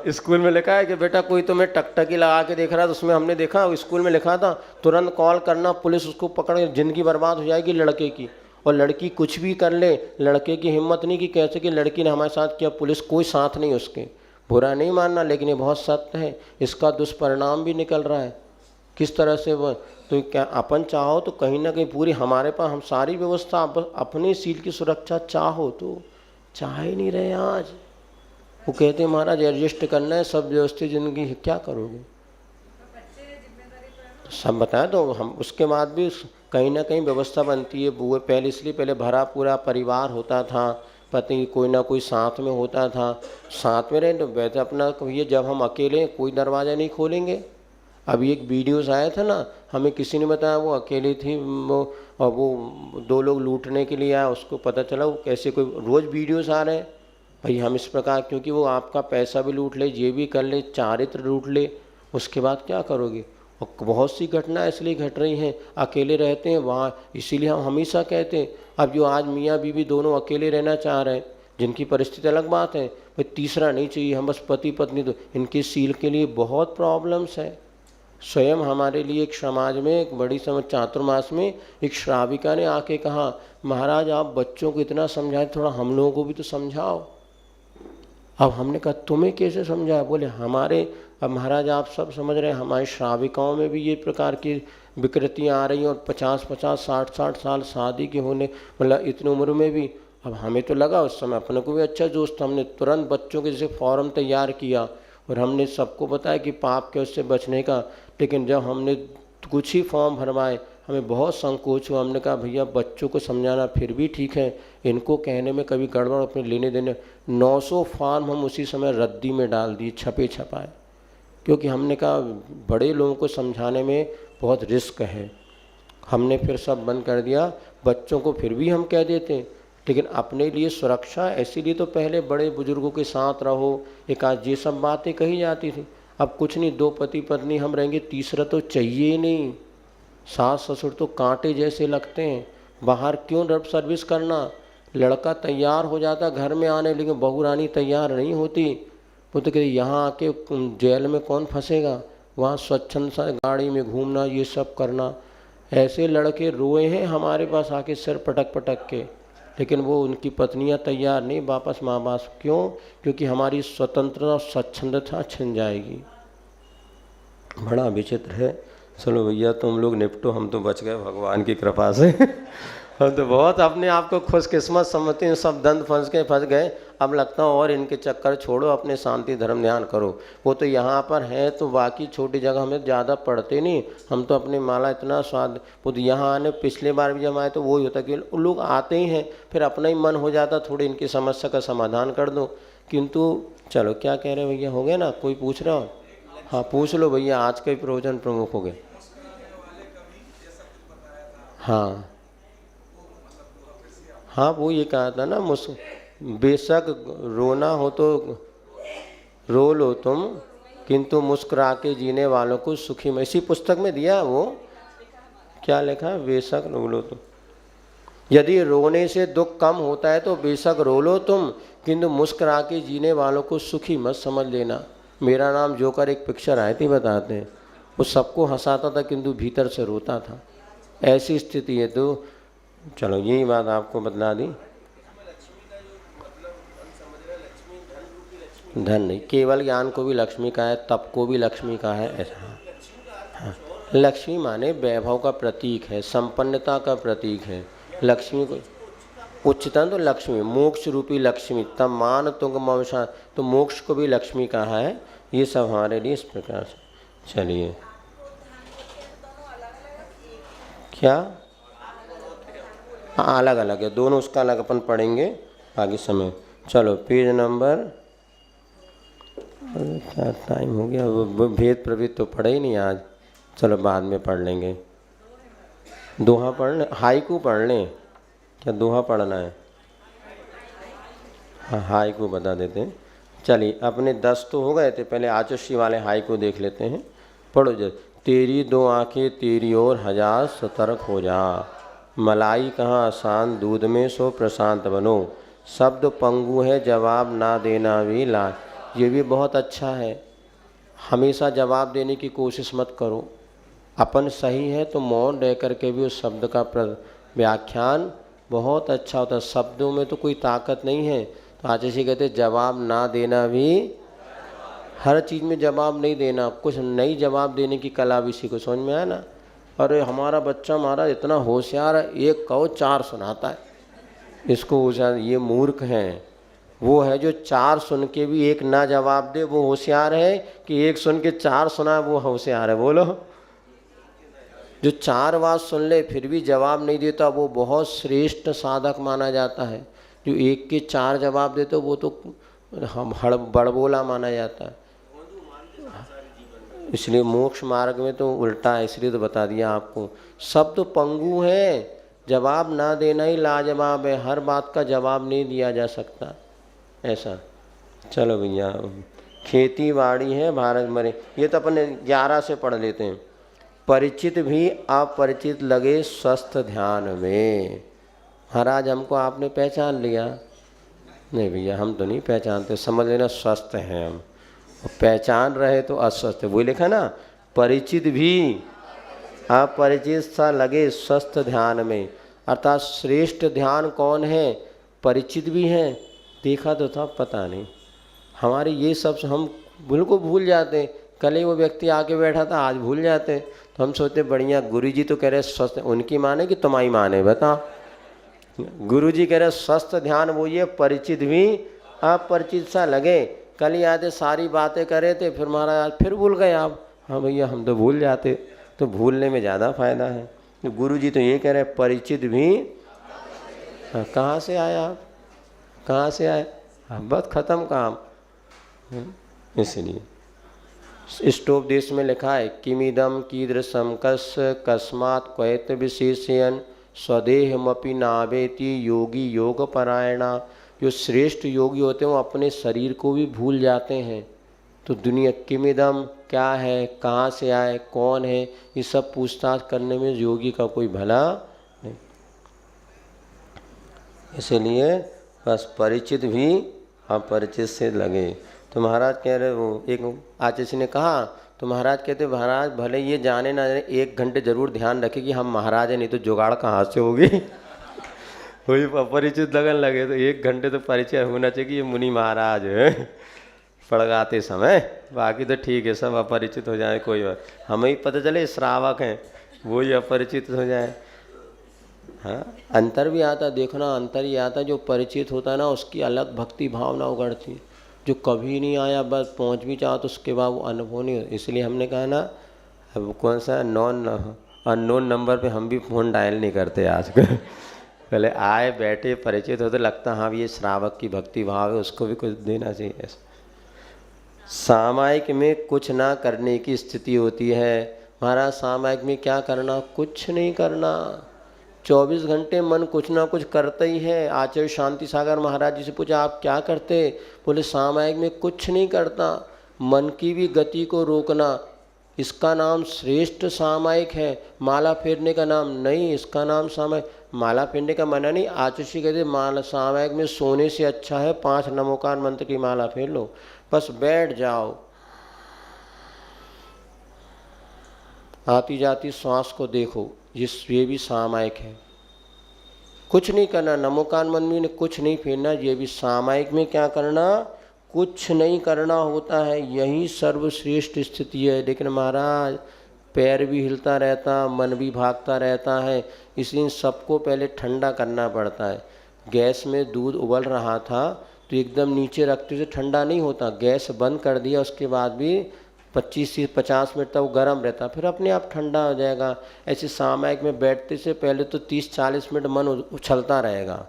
स्कूल में लिखा है कि बेटा कोई तुम्हें टकटकी लगा के देख रहा है, तो उसमें हमने देखा स्कूल में लिखा था तुरंत कॉल करना, पुलिस उसको पकड़ के, ज़िंदगी बर्बाद हो जाएगी लड़के की। और लड़की कुछ भी कर ले, लड़के की हिम्मत नहीं कि कैसे कि लड़की ने हमारे साथ किया, पुलिस कोई साथ नहीं उसके। बुरा नहीं मानना, लेकिन ये बहुत सत्य है, इसका दुष्परिणाम भी निकल रहा है। किस तरह से वो, तो क्या अपन चाहो तो कहीं ना कहीं पूरी हमारे पास हम सारी व्यवस्था अपने सील की सुरक्षा चाहो तो चाह ही नहीं रहे आज। वो कहते हैं महाराज एडजस्ट करना है, सब व्यवस्थित जिंदगी है, क्या करोगे? सब बताया तो हम उसके बाद भी कहीं ना कहीं व्यवस्था बनती है। बुए पहले इसलिए पहले भरा पूरा परिवार होता था, पति कोई ना कोई साथ में होता था, साथ में रहे तो वैसे अपना कहिए जब हम अकेले कोई दरवाज़ा नहीं खोलेंगे। अभी एक वीडियोस आया था ना, हमें किसी ने बताया वो अकेली थी वो, और वो 2 लोग लूटने के लिए आया, उसको पता चला वो कैसे, कोई रोज़ वीडियोस आ रहे हैं भाई हम इस प्रकार, क्योंकि वो आपका पैसा भी लूट ले, ये भी कर ले, चारित्र लूट ले, उसके बाद क्या करोगे? और बहुत सी घटनाएं इसलिए घट रही हैं, अकेले रहते हैं वहाँ, इसीलिए हम हमेशा कहते हैं अब जो आज मियाँ बीवी दोनों अकेले रहना चाह रहे हैं, जिनकी परिस्थिति अलग बात है, भाई तीसरा नहीं चाहिए, हम बस पति पत्नी, तो इनकी सील के लिए बहुत प्रॉब्लम्स है। स्वयं हमारे लिए एक समाज में एक बड़ी समझ चातुर्मास में एक श्राविका ने आके कहा महाराज आप बच्चों को इतना समझाए, थोड़ा हम लोगों को भी तो समझाओ। अब हमने कहा तुम्हें कैसे समझाया? बोले हमारे, अब महाराज आप सब समझ रहे हैं हमारी श्राविकाओं में भी ये प्रकार की विकृतियाँ आ रही हैं, और 50-50 60-60 साल शादी के होने, मतलब इतनी उम्र में भी। अब हमें तो लगा उस समय अपने को भी अच्छा जोश था, हमने तुरंत बच्चों के जैसे फॉर्म तैयार किया और हमने सबको बताया कि पाप के उससे बचने का। लेकिन जब हमने कुछ ही फॉर्म भरवाए हमें बहुत संकोच हुआ, हमने कहा भैया बच्चों को समझाना फिर भी ठीक है, इनको कहने में कभी गड़बड़ अपने लेने देने। 900 फॉर्म हम उसी समय रद्दी में डाल दिए, छपे छपाए, क्योंकि हमने कहा बड़े लोगों को समझाने में बहुत रिस्क है। हमने फिर सब बंद कर दिया, बच्चों को फिर भी हम कह देते, लेकिन अपने लिए सुरक्षा, इसीलिए तो पहले बड़े बुजुर्गों के साथ रहो, एक आज ये सब बातें कही जाती थी। अब कुछ नहीं, 2 पति पत्नी हम रहेंगे, तीसरा तो चाहिए ही नहीं। सास ससुर तो कांटे जैसे लगते हैं, बाहर क्यों रब सर्विस करना? लड़का तैयार हो जाता घर में आने, लेकिन बहू रानी तैयार नहीं होती। वो तो कहते यहाँ आके जेल में कौन फंसेगा, वहाँ स्वच्छंद सा गाड़ी में घूमना, ये सब करना। ऐसे लड़के रोए हैं हमारे पास आके सिर पटक पटक के, लेकिन वो उनकी पत्नियां तैयार नहीं, वापस माँ बाप। क्यों? क्योंकि हमारी स्वतंत्रता और स्वच्छंदता छिन जाएगी। बड़ा विचित्र है। चलो भैया तुम लोग निपटो, हम तो बच गए भगवान की कृपा से। हम तो बहुत अपने आप को खुशकिस्मत समझते हैं, सब दंड फंस गए। अब लगता है और इनके चक्कर छोड़ो, अपने शांति धर्म ध्यान करो। वो तो यहाँ पर है तो बाकी छोटी जगह हमें ज़्यादा पढ़ते नहीं, हम तो अपनी माला इतना स्वाद। वो तो यहाँ आने, पिछले बार भी जब आए तो वही होता कि लोग आते ही हैं, फिर अपना ही मन हो जाता थोड़ी इनकी समस्या का समाधान कर दो। किंतु चलो क्या कह रहे हैं भैया, हो गया ना? कोई पूछ रहा हो? हाँ पूछ लो भैया, आज का ही प्रवचन प्रमुख हो गए। हाँ हाँ, वो ये कहा था ना, बेशक रोना हो तो रो लो तुम, किंतु मुस्कुरा के जीने वालों को सुखी में। इसी पुस्तक में दिया वो क्या लिखा है, बेशक रो लो तुम, यदि रोने से दुख कम होता है तो बेशक रो लो तुम, किंतु मुस्कुरा के जीने वालों को सुखी मत समझ लेना। मेरा नाम जोकर एक पिक्चर आई थी, बताते हैं, वो सबको हंसाता था किंतु भीतर से रोता था। ऐसी स्थिति है। तो चलो यही बात आपको बतला दी। धन नहीं, केवल ज्ञान को भी लक्ष्मी का है, तप को भी लक्ष्मी का है, ऐसा। हाँ, लक्ष्मी माने वैभव का प्रतीक है, संपन्नता का प्रतीक है। लक्ष्मी को उच्चतम तो लक्ष्मी, मोक्ष रूपी लक्ष्मी, तब मान तुंग मवशा, तो मोक्ष को भी लक्ष्मी कहा है। ये सब हमारे लिए इस प्रकार से। चलिए क्या? हाँ अलग अलग है दोनों, उसका अलग अपन पढ़ेंगे बाकी समय। चलो पेज नंबर, क्या टाइम हो गया, वो भेद प्रभेद तो पढ़े ही नहीं आज, चलो बाद में पढ़ लेंगे। दोहा पढ़ लें, हाइकू पढ़ लें, क्या दोहा पढ़ना है? हाँ हाइकू बता देते हैं। चलिए अपने 10 तो हो गए थे, पहले आचुष्य वाले हाइकू देख लेते हैं। पढ़ो जब, तेरी 2 आँखें तेरी ओर हजार सतर्क हो जा, मलाई कहाँ आसान दूध में सो प्रशांत बनो, शब्द पंगु है जवाब ना देना भी ला। ये भी बहुत अच्छा है, हमेशा जवाब देने की कोशिश मत करो। अपन सही है तो मौन रह करके भी उस शब्द का व्याख्यान बहुत अच्छा होता है। शब्दों में तो कोई ताकत नहीं है, तो आज ऐसे कहते जवाब ना देना भी। हर चीज़ में जवाब नहीं देना, कुछ नई जवाब देने की कला भी सीखो। समझ में आया ना? अरे हमारा बच्चा हमारा इतना होशियार है, एक कहो 4 सुनाता है, इसको होशियार, ये मूर्ख हैं। वो है जो 4 सुन के भी एक ना जवाब दे, वो होशियार है, कि एक सुन के 4 सुना वो होशियार है? बोलो। जो 4 बात सुन ले फिर भी जवाब नहीं देता वो बहुत श्रेष्ठ साधक माना जाता है। जो एक के 4 जवाब देते वो तो हम बड़बोला माना जाता है। इसलिए मोक्ष मार्ग में तो उल्टा है, इसलिए तो बता दिया आपको। सब तो पंगु है, जवाब ना देना ही लाजवाब है, हर बात का जवाब नहीं दिया जा सकता ऐसा। चलो भैया, खेती बाड़ी है भारत मरे, ये तो अपन 11 से पढ़ लेते हैं। परिचित भी अपरिचित लगे स्वस्थ ध्यान में। महाराज हमको आपने पहचान लिया? नहीं भैया हम तो नहीं पहचानते, समझ लेना स्वस्थ हैं हम। पहचान रहे तो अस्वस्थ है, वही लिखा ना, परिचित भी अपरिचित सा लगे स्वस्थ ध्यान में। अर्थात श्रेष्ठ ध्यान कौन है? परिचित भी है, देखा तो था पता नहीं। हमारे ये सब हम बिल्कुल भूल जाते हैं। कल ही वो व्यक्ति आके बैठा था, आज भूल जाते। तो हम सोचते बढ़िया, गुरुजी तो कह रहे स्वस्थ, उनकी माने कि तुम्हारी माने बता? गुरुजी कह रहे स्वस्थ ध्यान वो ये परिचित भी अपरिचित सा लगे। कल ही आते सारी बातें करे थे, फिर महाराज फिर भूल गए आप। हाँ भैया हम तो भूल जाते, तो भूलने में ज़्यादा फायदा है। तो गुरुजी तो ये कह रहे परिचित भी। हाँ, कहाँ से आए आप? कहाँ से आए? हाँ, बस ख़त्म काम। इसलिए इष्टोपदेश में लिखा है, किमिदम कीदृशम कस्मात् क्वैत विशेषयन स्वदेहमपि नावेति योगी योग परायणा। जो श्रेष्ठ योगी होते हैं वो अपने शरीर को भी भूल जाते हैं। तो दुनिया किमिदम क्या है, कहाँ से आए, कौन है, ये सब पूछताछ करने में योगी का कोई भला नहीं। इसलिए बस परिचित भी अपरिचित से लगे। तो महाराज कह रहे, वो एक आचार्य ने कहा, तो महाराज कहते महाराज भले ये जाने ना जाने 1 घंटे जरूर ध्यान रखे कि हम महाराज हैं, नहीं तो जुगाड़ कहाँ से होगी। वही अपरिचित लगन लगे तो 1 घंटे तो परिचय होना चाहिए कि ये मुनि महाराज है पड़गाते समय। बाकी तो ठीक है, सब अपरिचित हो जाए, कोई बात, हमें ही पता चले श्रावक हैं, वो ही अपरिचित हो जाए। हाँ, अंतर भी आता, देखना अंतर ही आता। जो परिचित होता है ना उसकी अलग भक्ति भावना उगड़ती है। जो कभी नहीं आया बस पहुंच भी चाहो तो उसके बाद वो अनुभव नहीं हो। इसलिए हमने कहा ना, अब कौन सा अननोन नंबर पे हम भी फ़ोन डायल नहीं करते आजकल। पहले आए बैठे परिचित होते, लगता हाँ ये श्रावक की भक्ति भाव है, उसको भी कुछ देना चाहिए। सामायिक में कुछ ना करने की स्थिति होती है। महाराज सामायिक में क्या करना? कुछ नहीं करना। 24 घंटे मन कुछ ना कुछ करता ही है। आचार्य शांति सागर महाराज जी से पूछा आप क्या करते? बोले सामायिक में कुछ नहीं करता, मन की भी गति को रोकना। इसका नाम श्रेष्ठ सामायिक है, माला फेरने का नाम नहीं। इसका नाम सामायिक, माला फेरने का मना नहीं। आचार्य कहते माला सामायिक में सोने से अच्छा है 5 नमोकार मंत्र की माला फेर लो, बस बैठ जाओ, आती जाती श्वास को देखो, ये भी सामायिक है। कुछ नहीं करना, नमोकान मंत्र ने कुछ नहीं फेरना, ये भी सामायिक में क्या करना? कुछ नहीं करना होता है। यही सर्वश्रेष्ठ स्थिति है। लेकिन महाराज पैर भी हिलता रहता, मन भी भागता रहता है, इसलिए सबको पहले ठंडा करना पड़ता है। गैस में दूध उबल रहा था तो एकदम नीचे रखते से ठंडा नहीं होता, गैस बंद कर दिया उसके बाद भी 25 से 50 मिनट तक वो गर्म रहता, फिर अपने आप ठंडा हो जाएगा। ऐसे सामायिक में बैठते से पहले तो 30-40 मिनट मन उछलता रहेगा,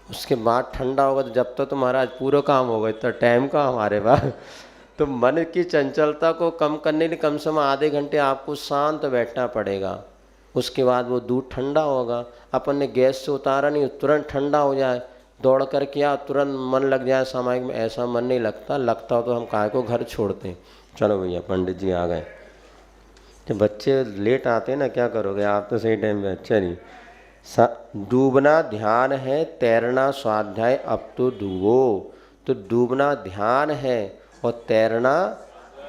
उसके बाद ठंडा होगा। तो जब तक तो महाराज पूरा काम होगा, इतना टाइम का हमारे पास। तो मन की चंचलता को कम करने के लिए कम से कम आधे घंटे आपको शांत बैठना पड़ेगा। उसके बाद वो दूध ठंडा होगा। अपन ने गैस से उतारा नहीं, तुरंत ठंडा हो जाए, दौड़ कर क्या तुरंत मन लग जाए सामायिक में, ऐसा मन नहीं लगता। लगता हो तो हम काहे को घर छोड़ते हैं। चलो भैया पंडित जी आ गए। जब बच्चे लेट आते हैं ना, क्या करोगे आप तो सही टाइम पे। अच्छा नहीं, डूबना ध्यान है, तैरना स्वाध्याय, अब तो डूबो। तो डूबना ध्यान है और तैरना,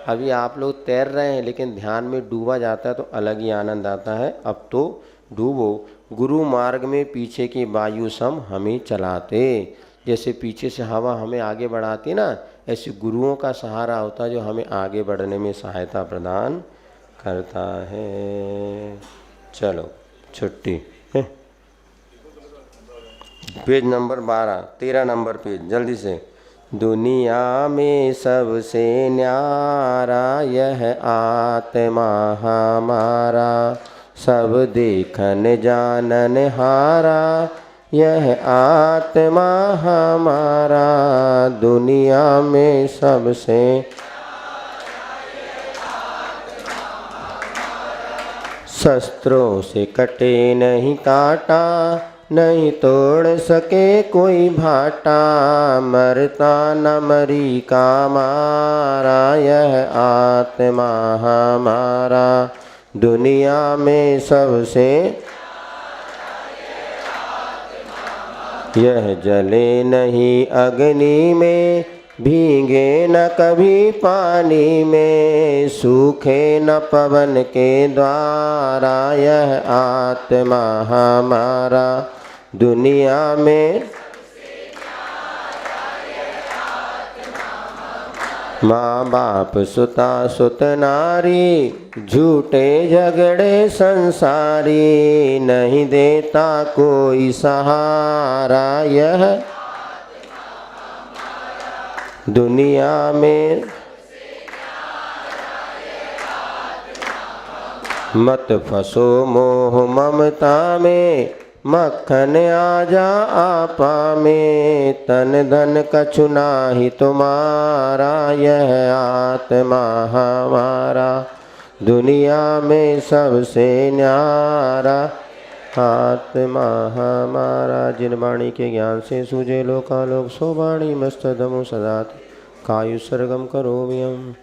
अभी आप लोग तैर रहे हैं लेकिन ध्यान में डूबा जाता है तो अलग ही आनंद आता है। अब तो डूबो। गुरु मार्ग में पीछे की वायु सम हमें चलाते। जैसे पीछे से हवा हमें आगे बढ़ाती ना, ऐसे गुरुओं का सहारा होता है जो हमें आगे बढ़ने में सहायता प्रदान करता है। चलो छुट्टी है। पेज नंबर 12, 13 नंबर पेज, जल्दी से। दुनिया में सबसे न्यारा यह आत्मा हमारा, सब देखन जानन हारा यह आत्मा हमारा। दुनिया में सबसे शस्त्रों से कटे नहीं काटा, नहीं तोड़ सके कोई भाटा, मरता न मरी का मारा यह आत्मा हमारा। दुनिया में सबसे यह जले नहीं अग्नि में, भीगे न कभी पानी में, सूखे न पवन के द्वारा यह आत्मा हमारा। दुनिया में माँ बाप सुता सुत नारी, झूठे झगड़े संसारी, नहीं देता कोई सहारा यह दुनिया में। मत फंसो मोह ममता में, मक्खन आजा आपा में, तन धन कछु नाही तुम्हारा यह आत्मा हमारा। दुनिया में सबसे न्यारा आत्मा हमारा। जिन वाणी के ज्ञान से सूझे लोकालोक, सो वाणी मस्तधमु सदा कायु सर्गम करोमि हम।